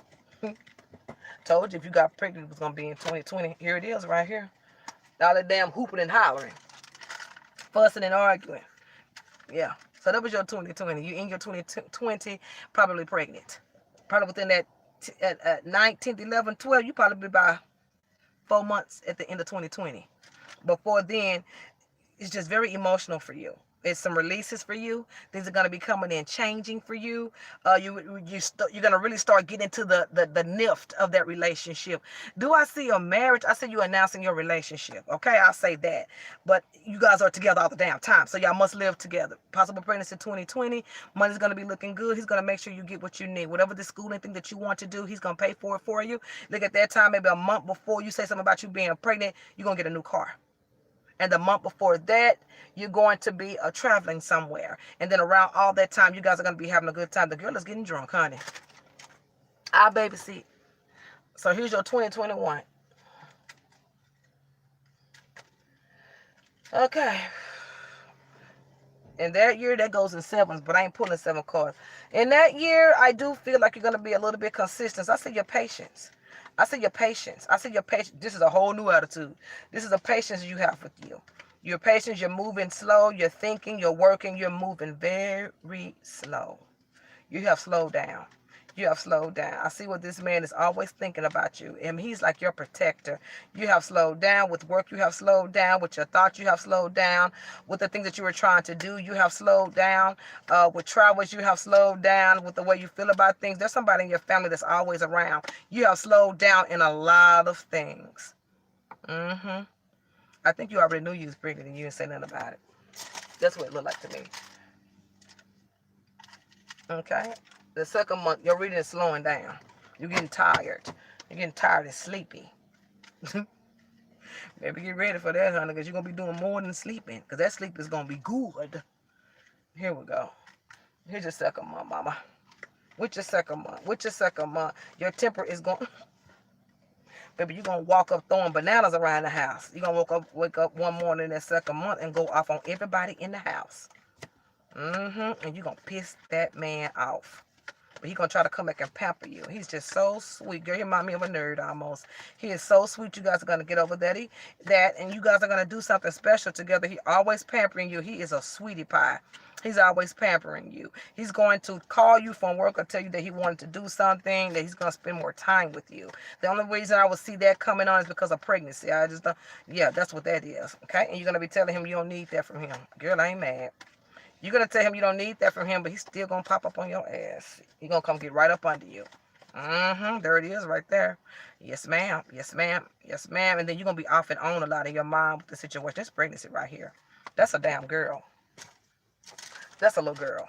Told you if you got pregnant, it was going to be in 2020. Here it is right here. All that damn hooping and hollering. Fussing and arguing. Yeah. So that was your 2020. You in your 2020 probably pregnant. Probably within that 9th, 10th, 11th, 12th, you probably be by 4 months at the end of 2020. Before then, it's just very emotional for you. It's some releases for you. Things are going to be coming in, changing for you. You're going to really start getting into the nift of that relationship. Do I see a marriage? I see you announcing your relationship. Okay, I'll say that. But you guys are together all the damn time, so y'all must live together. Possible pregnancy 2020. Money's going to be looking good. He's going to make sure you get what you need. Whatever the schooling thing that you want to do, he's going to pay for it for you. Look at that time, maybe a month before you say something about you being pregnant, you're going to get a new car. And the month before that, you're going to be traveling somewhere. And then around all that time, you guys are going to be having a good time. The girl is getting drunk, honey. I'll babysit. So here's your 2021. Okay. In that year, that goes in sevens, but I ain't pulling 7 cards. In that year, I do feel like you're going to be a little bit consistent. I see your patience. I see your patience. I see your patience. This is a whole new attitude. This is the patience you have with you. Your patience, you're moving slow. You're thinking, you're working, you're moving very slow. You have slowed down. You have slowed down. I see what this man is always thinking about you. And he's like your protector. You have slowed down with work. You have slowed down with your thoughts. You have slowed down with the things that you were trying to do. You have slowed down with travels. You have slowed down with the way you feel about things. There's somebody in your family that's always around. You have slowed down in a lot of things. I think you already knew you was pregnant and you didn't say nothing about it. That's what it looked like to me. Okay? The second month, your reading is slowing down. You're getting tired. You're getting tired and sleepy. Maybe get ready for that, honey, because you're going to be doing more than sleeping. Because that sleep is going to be good. Here we go. Here's your second month, mama. With your second month. With your second month, your temper is going... Baby, you're going to walk up throwing bananas around the house. You're going to wake up one morning in that second month and go off on everybody in the house. And you're going to piss that man off. But he's going to try to come back and pamper you. He's just so sweet. Girl, he reminds me of a nerd almost. He is so sweet. You guys are going to get over that. And you guys are going to do something special together. He always pampering you. He is a sweetie pie. He's always pampering you. He's going to call you from work or tell you that he wanted to do something, that he's going to spend more time with you. The only reason I would see that coming on is because of pregnancy. I just don't, yeah, that's what that is. Okay? And you're going to be telling him you don't need that from him. Girl, I ain't mad. You're going to tell him you don't need that from him, but he's still going to pop up on your ass. He's going to come get right up under you. There it is right there. Yes, ma'am. Yes, ma'am. Yes, ma'am. And then you're going to be off and on a lot in your mind with the situation. This pregnancy right here. That's a damn girl. That's a little girl.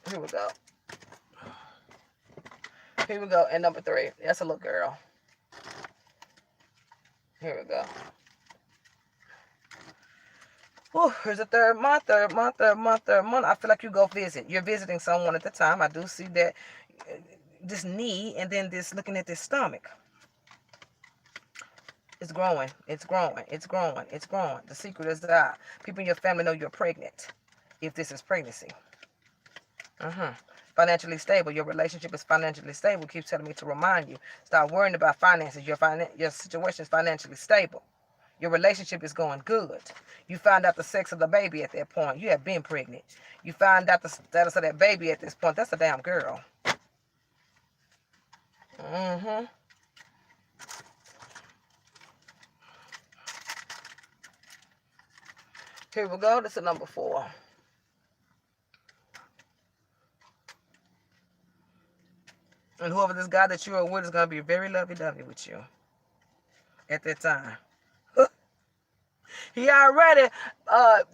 Here we go. Here we go. And number 3. That's a little girl. Here we go. Whew, here's the third month, third month, third month, third month. I feel like you go visit. You're visiting someone at the time. I do see that this knee and then this looking at this stomach. It's growing. It's growing. It's growing. It's growing. The secret is that people in your family know you're pregnant if this is pregnancy. Financially stable. Your relationship is financially stable. Keeps telling me to remind you. Stop worrying about finances. Your situation is financially stable. Your relationship is going good. You find out the sex of the baby at that point. You have been pregnant. You find out the status of that baby at this point. That's a damn girl. Here we go. This is number 4. And whoever this guy that you are with is going to be very lovey-dovey with you at that time. He already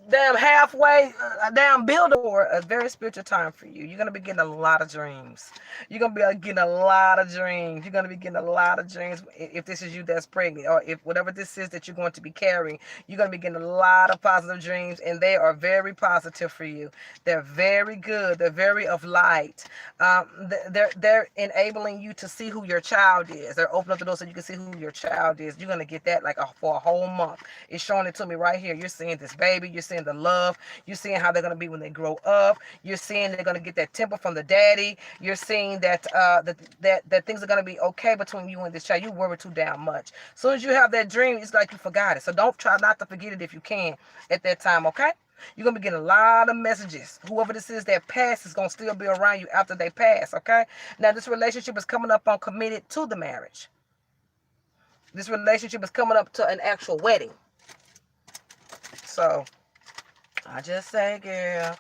damn halfway, damn build a very spiritual time for you. You're going to be getting a lot of dreams. You're going to be getting a lot of dreams. You're going to be getting a lot of dreams if this is you that's pregnant, or if whatever this is that you're going to be carrying, you're going to be getting a lot of positive dreams, and they are very positive for you. They're very good. They're very of light. They're enabling you to see who your child is. They're opening up the door so you can see who your child is. You're going to get that like for a whole month. It's showing it to me right here. You're seeing this baby. You're seeing the love. You're seeing how they're going to be when they grow up. You're seeing they're going to get that temper from the daddy. You're seeing that that things are going to be okay between you and this child. You worry too damn much. As soon as you have that dream, it's like you forgot it. So don't try not to forget it if you can at that time, okay? You're going to be getting a lot of messages. Whoever this is that passed is going to still be around you after they pass, okay? Now, this relationship is coming up on committed to the marriage. This relationship is coming up to an actual wedding. So, I just say, girl,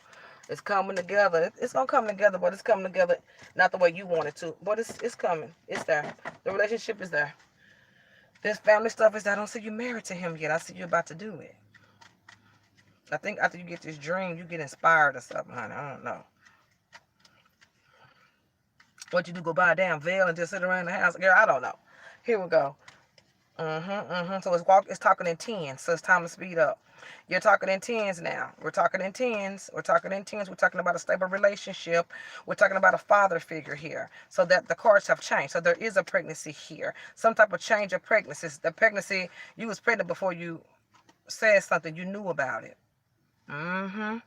it's coming together. It's going to come together, but it's coming together not the way you want it to. But it's coming. It's there. The relationship is there. This family stuff is, I don't see you married to him yet. I see you about to do it. I think after you get this dream, you get inspired or something, honey. I don't know. What you do, go buy a damn veil and just sit around the house? Girl, I don't know. Here we go. So it's talking in tens, so it's time to speed up. You're talking in tens now. We're talking in tens. We're talking in tens. We're talking about a stable relationship. We're talking about a father figure here. So that the cards have changed. So there is a pregnancy here. Some type of change of pregnancies. The pregnancy, you was pregnant before you said something. You knew about it. Yeah,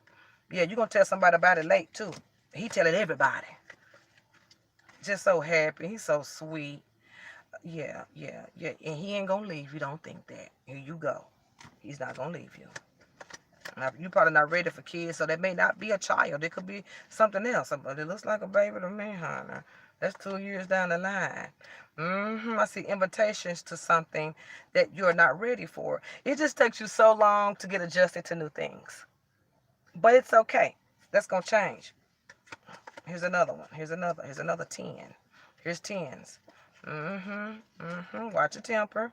you're going to tell somebody about it late, too. He telling everybody. Just so happy. He's so sweet. Yeah. And he ain't going to leave you. Don't think that. Here you go. He's not going to leave you. Now, you're probably not ready for kids, so that may not be a child. It could be something else. But it looks like a baby to me, honey. That's 2 years down the line. I see invitations to something that you're not ready for. It just takes you so long to get adjusted to new things. But it's okay. That's going to change. Here's another one. Here's another 10. Here's 10s. Watch your temper.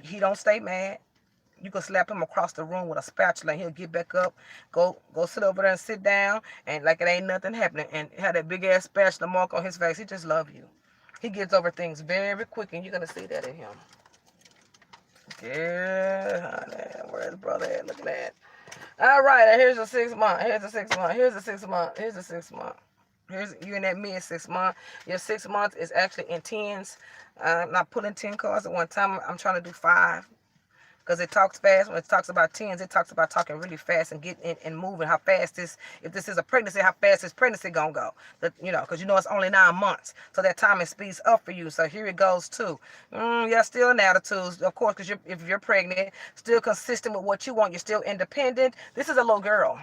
He don't stay mad. You can slap him across the room with a spatula and he'll get back up, go sit over there and sit down, and like it ain't nothing happening, and have that big ass spatula mark on his face. He just love you. He gets over things very quick, and you're gonna see that in him. Yeah, honey. Where's brother at? Look at that. All right, here's a 6 month. Here's a 6 month. Here's a 6 month. Here's a 6 month. Here's you in that mid 6 month. Your 6 months is actually in tens. I'm not pulling 10 cards at one time. I'm trying to do 5. Because it talks fast. When it talks about tens, it talks about talking really fast and getting and moving. How fast this, if this is a pregnancy, how fast this pregnancy gonna go? Because it's only 9 months, so that time it speeds up for you. So here it goes too. Yeah, still in attitudes, of course, because if you're pregnant, still consistent with what you want. You're still independent. This is a little girl.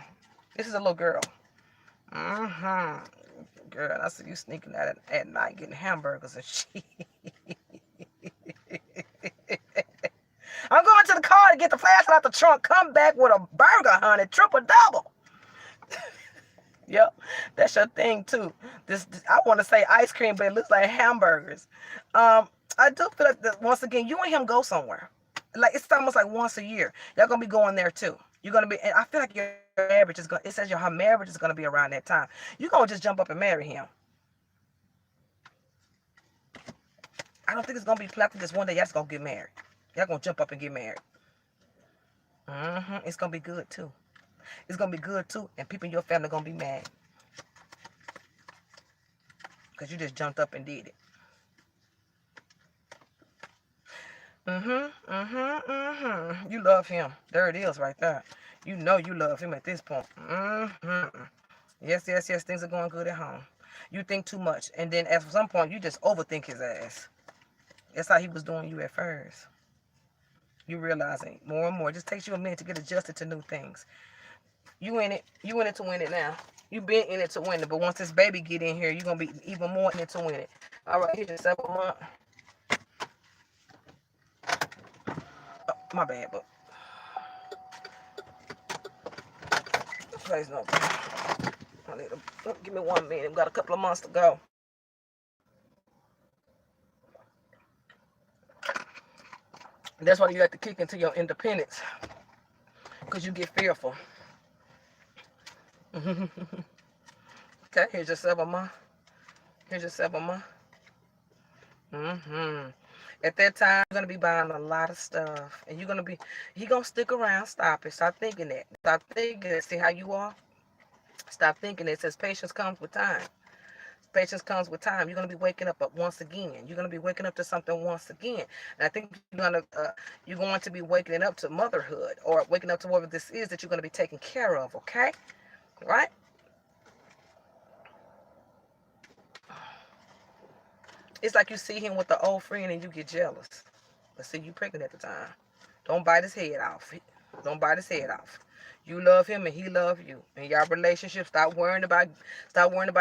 This is a little girl. Girl, I see you sneaking out at night getting hamburgers and shit. I'm going to the car to get the flashlight out the trunk. Come back with a burger, honey. Triple double. Yep, that's your thing too. I want to say ice cream, but it looks like hamburgers. I do feel like that once again, you and him go somewhere. Like it's almost like once a year. Y'all gonna be going there too. You're gonna be, and I feel like your marriage is gonna. It says her marriage is gonna be around that time. You gonna just jump up and marry him. I don't think it's gonna be planned. This one day y'all just gonna get married. Y'all gonna jump up and get married. It's gonna be good too. It's gonna be good too, and people in your family gonna be mad because you just jumped up and did it. You love him. There it is right there. You know you love him at this point. Yes, yes, yes. Things are going good at home. You think too much, and then at some point you just overthink his ass. That's how he was doing you at first. You realizing more and more. It just takes you a minute to get adjusted to new things. You in it. You in it to win it now. You been in it to win it, but once this baby get in here, you're gonna be even more in it to win it. All right, here's your 7 month. Oh, my bad, but please no. I need to give me 1 minute. We got a couple of months to go. That's why you have to kick into your independence, because you get fearful. Okay, here's your 7 month. Here's your 7 month. At that time, you're gonna be buying a lot of stuff, and he gonna stick around. Stop it. Stop thinking that. Stop thinking that. See how you are? Stop thinking it. Says patience comes with time. Patience comes with time. You're gonna be waking up once again. You're gonna be waking up to something once again. And I think you're going to be waking up to motherhood, or waking up to whatever this is that you're gonna be taking care of. Okay, right? It's like you see him with the old friend and you get jealous. But see, you pregnant at the time. Don't bite his head off. Don't bite his head off. You love him and he love you. And y'all relationship, stop worrying about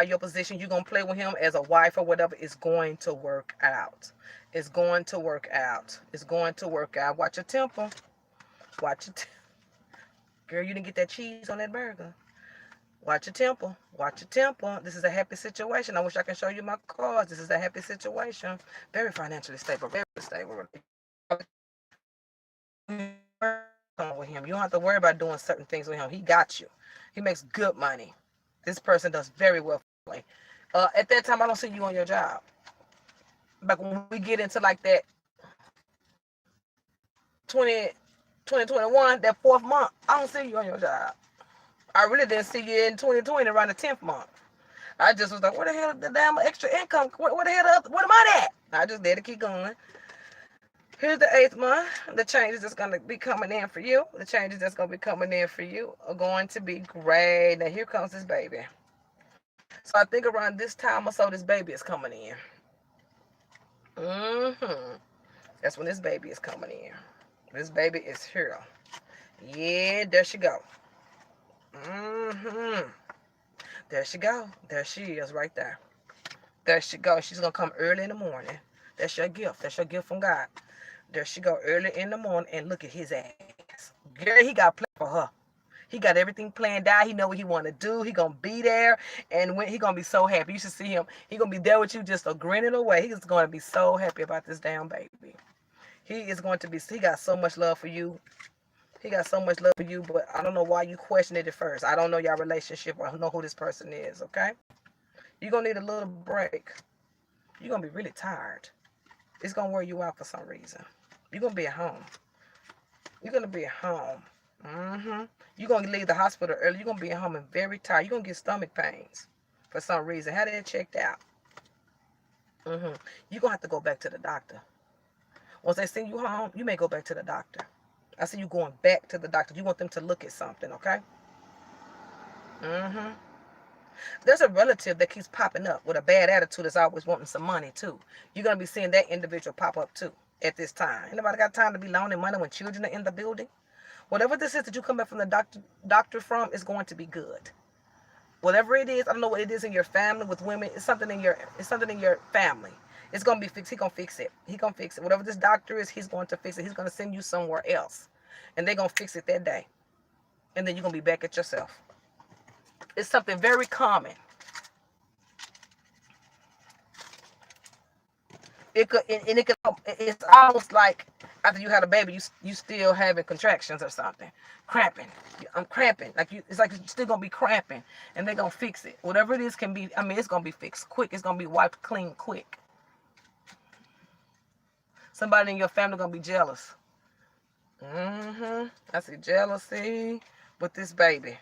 your position. You're going to play with him as a wife or whatever. It's going to work out. It's going to work out. It's going to work out. Watch your temper. Watch your Girl, you didn't get that cheese on that burger. Watch your temper. Watch your temper. This is a happy situation. I wish I can show you my cards. This is a happy situation. Very financially stable. Very stable. With him. You don't have to worry about doing certain things with him. He got you. He makes good money. This person does very well. At that time, I don't see you on your job. But when we get into like that 2021, that 4th month, I don't see you on your job. I really didn't see you in 2020 around the 10th month. I just was like, where the hell the damn extra income? Where the hell what am I at? I just let it keep going. Here's the 8th month. The changes that's going to be coming in for you. The changes that's going to be coming in for you are going to be great. Now, here comes this baby. So, I think around this time or so, this baby is coming in. That's when this baby is coming in. This baby is here. Yeah, there she go. There she go. There she is right there. There she go. She's going to come early in the morning. That's your gift. That's your gift from God. There she go early in the morning, and look at his ass. Girl, he got planned for her. He got everything planned out. He know what he want to do. He going to be there, and when he going to be so happy. You should see him. He going to be there with you just grinning away. He's going to be so happy about this damn baby. He got so much love for you. He got so much love for you, but I don't know why you questioned it at first. I don't know your relationship or know who this person is, okay? You're going to need a little break. You're going to be really tired. It's going to wear you out for some reason. You're going to be at home. You're going to be at home. You're going to leave the hospital early. You're going to be at home and very tired. You're going to get stomach pains for some reason. Have that checked out. You're going to have to go back to the doctor. Once they send you home, you may go back to the doctor. I see you going back to the doctor. You want them to look at something, okay? There's a relative that keeps popping up with a bad attitude that's always wanting some money, too. You're going to be seeing that individual pop up, too, at this time. Ain't nobody got time to be loaning money when children are in the building. Whatever this is that you come back from the doctor from is going to be good. Whatever it is, I don't know what it is in your family with women. It's something in your family. It's going to be fixed. He's going to fix it. He's going to fix it. Whatever this doctor is, he's going to fix it. He's going to send you somewhere else. And they're going to fix it that day. And then you're going to be back at yourself. It's something very common. It could, and it could. It's almost like after you had a baby, you still having contractions or something, cramping. I'm cramping. Like you, it's like you're still gonna be cramping, and they're gonna fix it. Whatever it is can be. I mean, it's gonna be fixed quick. It's gonna be wiped clean quick. Somebody in your family gonna be jealous. I see jealousy with this baby.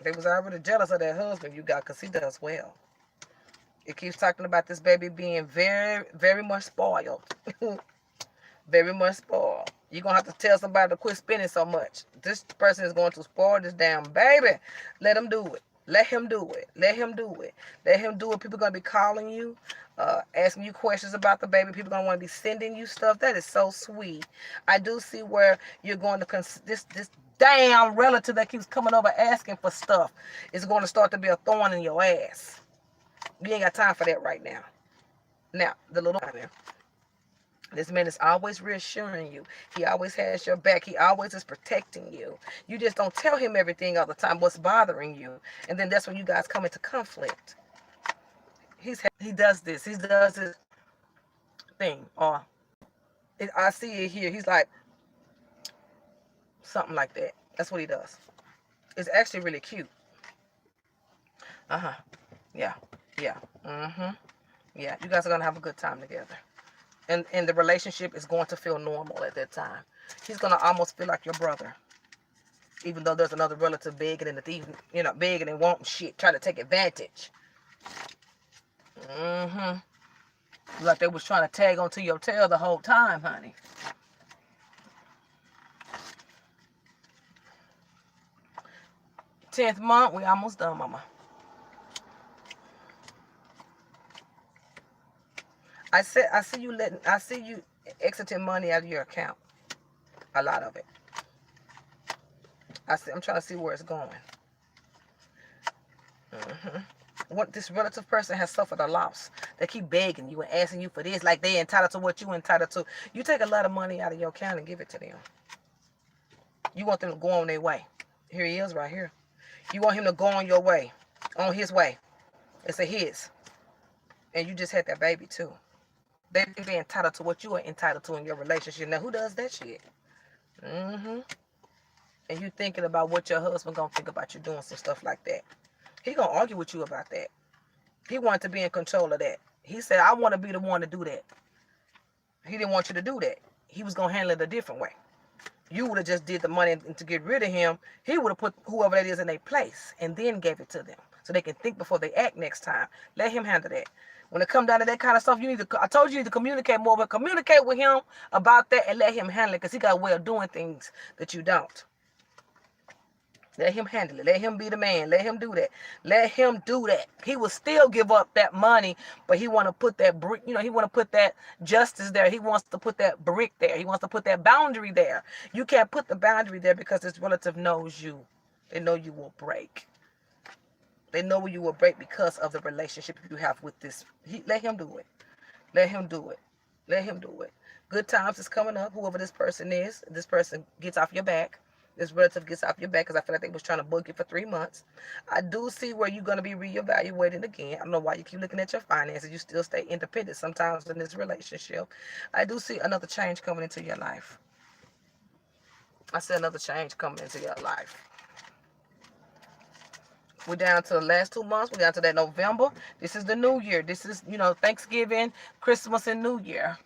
They was already jealous of that husband you got because he does well. It keeps talking about this baby being very, very much spoiled. Very much spoiled. You're going to have to tell somebody to quit spending so much. This person is going to spoil this damn baby. Let him do it. Let him do it. Let him do it. Let him do it. People are going to be calling you, asking you questions about the baby. People are going to want to be sending you stuff. That is so sweet. I do see where you're going to, this damn relative that keeps coming over asking for stuff is going to start to be a thorn in your ass. You ain't got time for that right now. Now, the little man. This man is always reassuring you. He always has your back. He always is protecting you. You just don't tell him everything all the time, what's bothering you. And then that's when you guys come into conflict. He does this. He does this thing. Or I see it here. He's like, something like that. That's what he does. It's actually really cute. Yeah. Yeah. Yeah. You guys are going to have a good time together. And the relationship is going to feel normal at that time. He's going to almost feel like your brother. Even though there's another relative begging and the thief, begging and wanting shit, trying to take advantage. Like they was trying to tag onto your tail the whole time, honey. Tenth month, we almost done, mama. I see you exiting money out of your account. A lot of it. I'm trying to see where it's going. What this relative person has suffered a loss. They keep begging you and asking you for this, like they entitled to what you entitled to. You take a lot of money out of your account and give it to them. You want them to go on their way. Here he is right here. You want him to go on your way, on his way. It's a his. And you just had that baby too. They be entitled to what you are entitled to in your relationship. Now, who does that shit? And you thinking about what your husband gonna think about you doing some stuff like that. He gonna argue with you about that. He wanted to be in control of that. He said, I want to be the one to do that. He didn't want you to do that. He was gonna handle it a different way. You would have just did the money to get rid of him. He would have put whoever that is in their place and then gave it to them so they can think before they act next time. Let him handle that. When it comes down to that kind of stuff, I told you need to communicate more, but communicate with him about that and let him handle it because he got a way of doing things that you don't. Let him handle it. Let him be the man. Let him do that. Let him do that. He will still give up that money, but he want to put that brick, he want to put that justice there. He wants to put that brick there. He wants to put that boundary there. You can't put the boundary there because this relative knows you. They know you will break. They know you will break because of the relationship you have with this. Let him do it. Let him do it. Let him do it. Good times is coming up. Whoever this person is, this person gets off your back. This relative gets off your back because I feel like they was trying to bug you for 3 months. I do see where you're going to be reevaluating again. I don't know why you keep looking at your finances. You still stay independent sometimes in this relationship. I do see another change coming into your life. I see another change coming into your life. We're down to the last 2 months. We're down to that November. This is the new year. This is, Thanksgiving, Christmas, and New Year.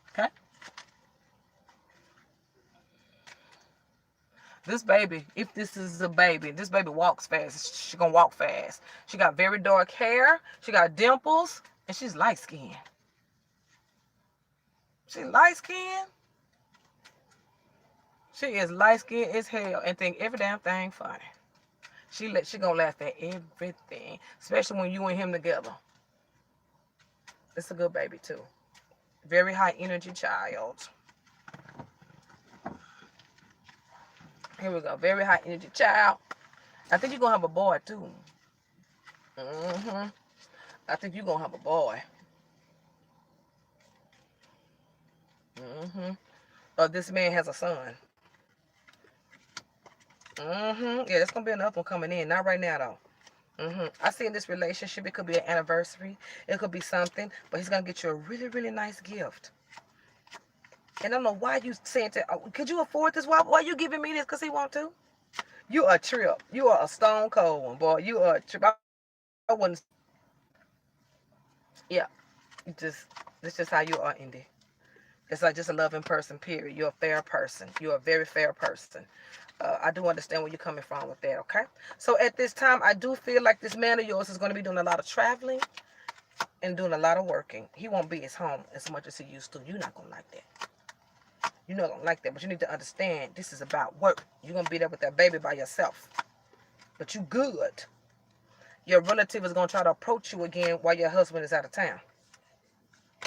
Okay? This baby, if this is a baby, this baby walks fast. She's going to walk fast. She got very dark hair. She got dimples. And she's light-skinned. She's light-skinned. She is light-skinned as hell and think every damn thing funny. She gonna laugh at everything, especially when you and him together. It's a good baby too. Very high energy child. Here we go. Very high energy child. I think you're gonna have a boy too. I think you're gonna have a boy. Or this man has a son. Yeah, there's gonna be another one coming in. Not right now though. I see in this relationship, it could be an anniversary, it could be something, but he's gonna get you a really, really nice gift. And I don't know why you saying to, oh, could you afford this? Why you giving me this? Cause he want to. You a trip. You are a stone cold one, boy. You are a trip. I wouldn't. Yeah, you just that's just how you are, Indy. It's like just a loving person. Period. You're a fair person. You're a very fair person. I do understand where you're coming from with that. Okay. So at this time, I do feel like this man of yours is going to be doing a lot of traveling and doing a lot of working. He won't be at home as much as he used to. You're not gonna like that. You're not gonna like that. But you need to understand this is about work. You're gonna be there with that baby by yourself. But you good. Your relative is gonna try to approach you again while your husband is out of town.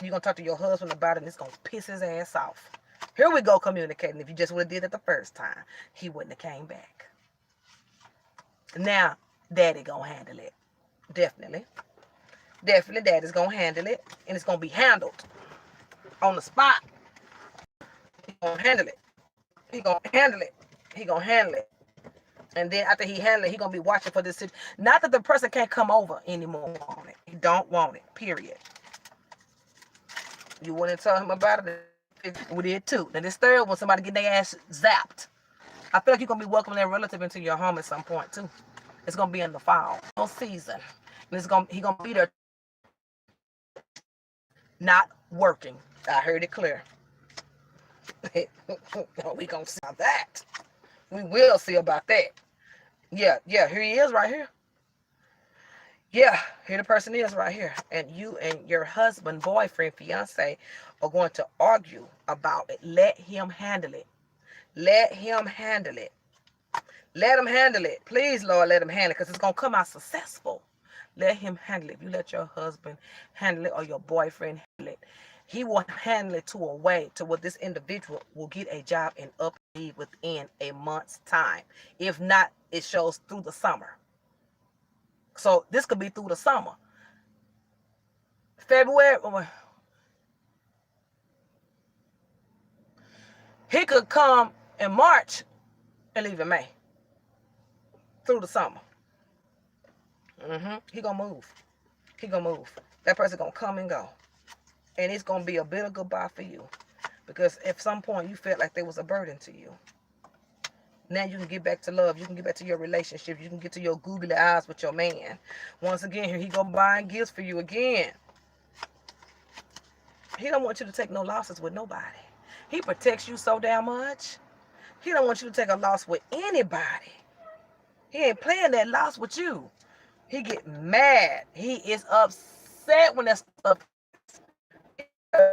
You're gonna talk to your husband about it and it's gonna piss his ass off. Here we go communicating. If you just would have did it the first time, he wouldn't have came back. Now, daddy gonna handle it. Definitely. Definitely daddy's gonna handle it. And it's gonna be handled on the spot. He gonna handle it. He gonna handle it. He gonna handle it. And then after he handle it, he gonna be watching for this. Not that the person can't come over anymore on it. He don't want it. Period. You wouldn't tell him about it. We did too. Now this third one, somebody get their ass zapped. I feel like you're gonna be welcoming that relative into your home at some point too. It's gonna be in the fall season, and he gonna be there, not working. I heard it clear. We gonna see about that. We will see about that. Yeah, here he is right here. Yeah, here the person is right here. And you and your husband, boyfriend, fiance are going to argue about it. Let him handle it. Let him handle it. Let him handle it. Please, Lord, let him handle it because it's going to come out successful. Let him handle it. If you let your husband handle it or your boyfriend handle it, he will handle it to a way to where this individual will get a job and up within a month's time. If not, it shows through the summer. So this could be through the summer. February. He could come in March and leave in May. Through the summer. He gonna move. He gonna move. That person gonna come and go. And it's gonna be a bitter goodbye for you. Because at some point you felt like there was a burden to you. Now you can get back to love. You can get back to your relationship. You can get to your googly eyes with your man. Once again, here he go buying gifts for you again. He don't want you to take no losses with nobody. He protects you so damn much. He don't want you to take a loss with anybody. He ain't playing that loss with you. He get mad. He is upset when that stuff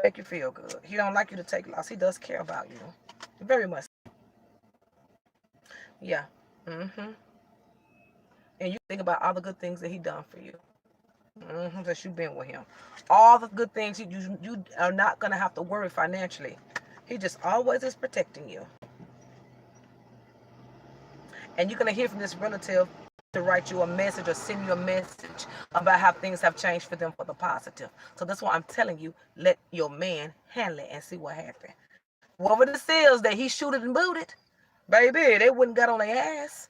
make you feel good. He don't like you to take loss. He does care about you. Very much. Yeah. And you think about all the good things that he done for you. Since you've been with him. All the good things you are not going to have to worry financially. He just always is protecting you. And you're going to hear from this relative to write you a message or send you a message about how things have changed for them for the positive. So that's why I'm telling you, let your man handle it and see what happens. Whatever this is that he shooted and booted, baby, they wouldn't got on their ass.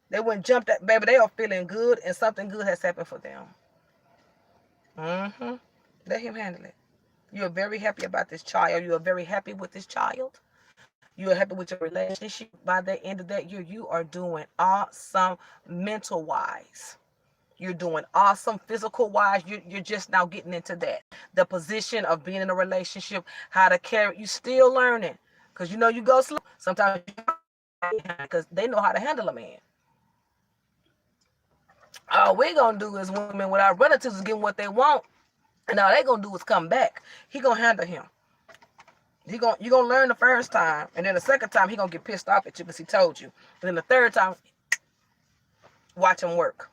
They wouldn't jump that, baby. They are feeling good and something good has happened for them. Let him handle it. You're very happy about this child. You are very happy with this child. You are happy with your relationship. By the end of that year, you are doing awesome mental-wise. You're doing awesome physical-wise. You're just now getting into that. The position of being in a relationship, how to carry. You still learning. Because you know you go slow. Sometimes because they know how to handle a man. All we're going to do is women with our relatives is getting what they want. And all they're going to do is come back. He going to handle him. You're going to learn the first time. And then the second time, he going to get pissed off at you because he told you. And then the third time, watch him work.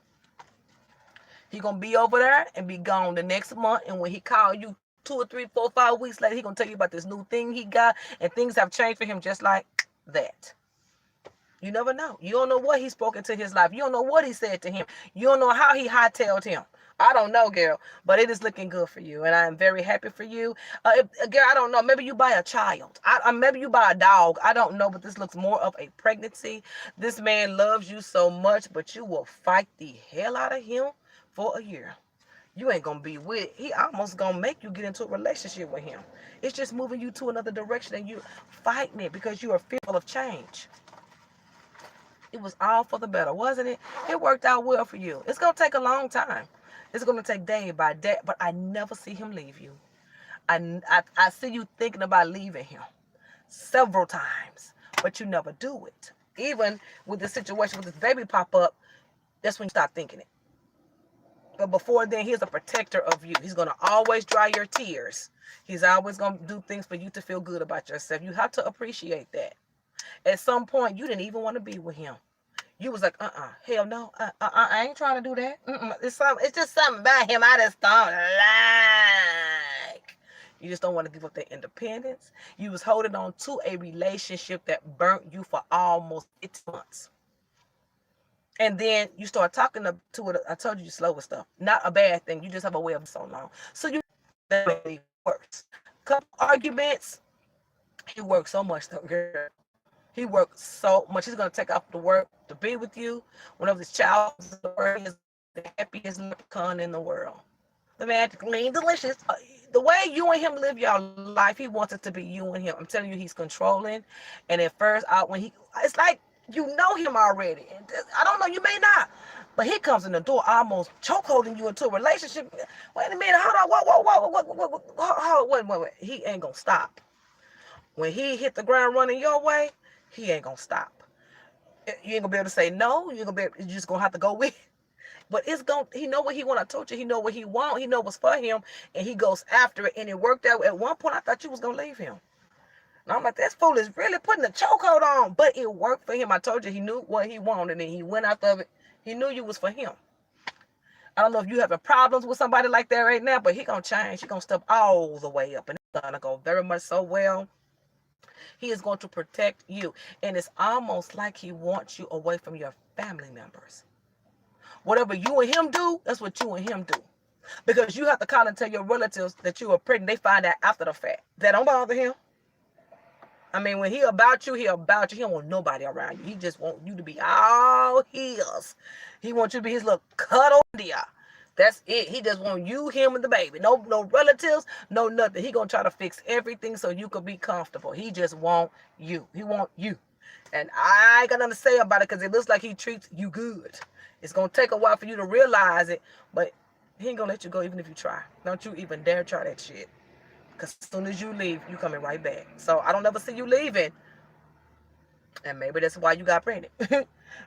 He going to be over there and be gone the next month. And when he call you 2 or 3, 4, 5 weeks later, he going to tell you about this new thing he got. And things have changed for him just like that. You never know. You don't know what he spoke into his life. You don't know what he said to him. You don't know how he hightailed him. I don't know, girl, but it is looking good for you, and I am very happy for you. Girl, I don't know. Maybe you buy a child. Maybe you buy a dog. I don't know, but this looks more of a pregnancy. This man loves you so much, but you will fight the hell out of him for a year. You ain't gonna be with. He almost gonna make you get into a relationship with him. It's just moving you to another direction, and you fighting it because you are fearful of change. It was all for the better, wasn't it? It worked out well for you. It's going to take a long time. It's going to take day by day, but I never see him leave you. I see you thinking about leaving him several times, but you never do it. Even with the situation with this baby pop up, that's when you start thinking it. But before then, he's a protector of you. He's going to always dry your tears. He's always going to do things for you to feel good about yourself. You have to appreciate that. At some point, you didn't even want to be with him. You was like, hell no, I ain't trying to do that. It's just something about him I just don't like. You just don't want to give up that independence. You was holding on to a relationship that burnt you for almost 8 months. And then you start talking to it. I told you slow with stuff. Not a bad thing. You just have a way of so long. So you that really works. Couple arguments. He works so much, though, girl. He works so much. He's going to take off the work to be with you. Whenever this child is the happiest leprechaun in the world. The man, clean, delicious. The way you and him live your life, he wants it to be you and him. I'm telling you, he's controlling. And at first, it's like you know him already. I don't know, you may not. But he comes in the door almost chokeholding you into a relationship. Wait a minute, hold on, wait. He ain't going to stop. When he hit the ground running your way, he ain't gonna stop. You ain't gonna be able to say no. You're just gonna have to go with it. But he know what he want. I told you, he know what he want. He know what's for him, and he goes after it. And it worked out. At one point, I thought you was gonna leave him. And I'm like, this fool is really putting a chokehold on. But it worked for him. I told you, he knew what he wanted, and he went after it. He knew you was for him. I don't know if you having problems with somebody like that right now, but he gonna change. He gonna step all the way up, and it's gonna go very much so well. He is going to protect you. And it's almost like he wants you away from your family members. Whatever you and him do, that's what you and him do. Because you have to call and tell your relatives that you are pregnant. They find out after the fact. That don't bother him. I mean, when he about you, he about you. He don't want nobody around you. He just want you to be all his. He wants you to be his little cuddle India. That's it. He just want you, him, and the baby. No relatives, no nothing. He gonna try to fix everything so you could be comfortable. He just want you. He want you. And I ain't got nothing to say about it because it looks like he treats you good. It's gonna take a while for you to realize it, but he ain't gonna let you go even if you try. Don't you even dare try that shit. Because as soon as you leave, you coming right back. So I don't ever see you leaving. And maybe that's why you got pregnant.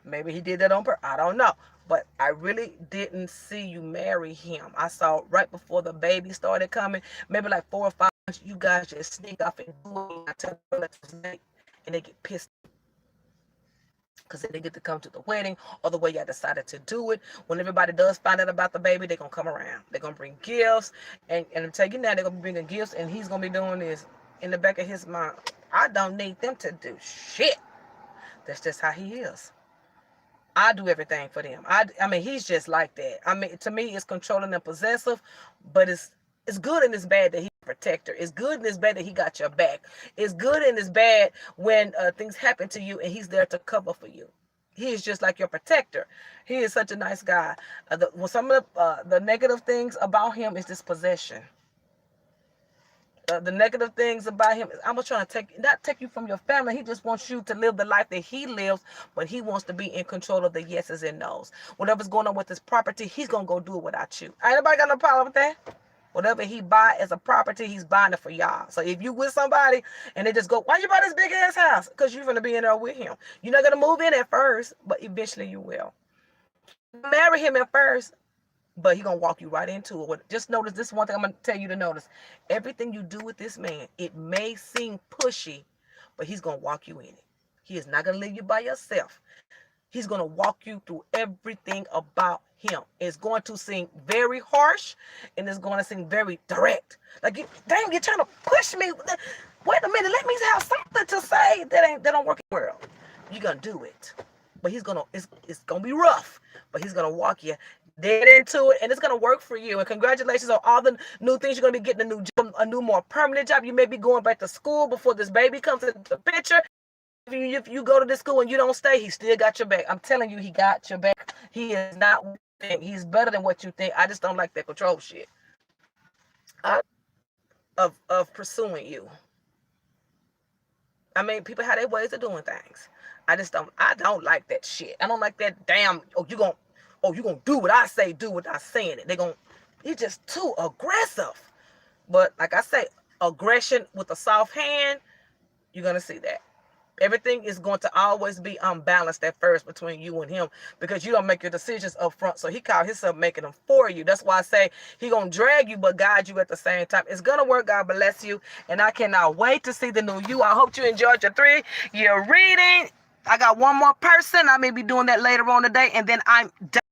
Maybe he did that on purpose. I don't know. But I really didn't see you marry him. I saw right before the baby started coming, maybe like 4 or 5 months, you guys just sneak off and do it. And they get pissed because they didn't get to come to the wedding or the way y'all decided to do it. When everybody does find out about the baby, they're going to come around. They're going to bring gifts. And I'm telling you now, they're going to be bringing gifts, and he's going to be doing this in the back of his mind. I don't need them to do shit. That's just how he is. I do everything for them. I mean, he's just like that. I mean, to me, it's controlling and possessive, but it's good and it's bad that he's a protector. It's good and it's bad that he got your back. It's good and it's bad when things happen to you and he's there to cover for you. He is just like your protector. He is such a nice guy. Some of the negative things about him is this possession. The negative things about him is I'm trying to not take you from your family. He just wants you to live the life that he lives, but he wants to be in control of the yeses and nos. Whatever's going on with his property, he's going to go do it without you. Ain't nobody got no problem with that? Whatever he buy as a property, he's buying it for y'all. So if you with somebody and they just go, why you buy this big ass house? Because you're going to be in there with him. You're not going to move in at first, but eventually you will. Marry him at first, but he's going to walk you right into it. Just notice this one thing I'm going to tell you to notice. Everything you do with this man, it may seem pushy, but he's going to walk you in it. He is not going to leave you by yourself. He's going to walk you through everything about him. It's going to seem very harsh, and it's going to seem very direct. Like, dang, you're trying to push me. Wait a minute, let me have something to say that don't work in the world. You're going to do it. But it's going to be rough, but he's going to walk you Dead into it, and it's gonna work for you. And congratulations on all the new things. You're gonna be getting a new job, a new, more permanent job. You may be going back to school before this baby comes into the picture. If you go to this school and you don't stay, he still got your back. I'm telling you, he got your back. He is not what you think. He's better than what you think. I just don't like that control shit. Of pursuing you. I mean, people have their ways of doing things. I don't like that shit. I don't like that damn, you gonna do what I say, do what I saying it. You're just too aggressive. But like I say, aggression with a soft hand, you're gonna see that. Everything is going to always be unbalanced at first between you and him, because you don't make your decisions up front. So he called himself making them for you. That's why I say he gonna drag you but guide you at the same time. It's gonna work. God bless you. And I cannot wait to see the new you. I hope you enjoyed your 3-year reading. I got one more person. I may be doing that later on today, and then I'm done.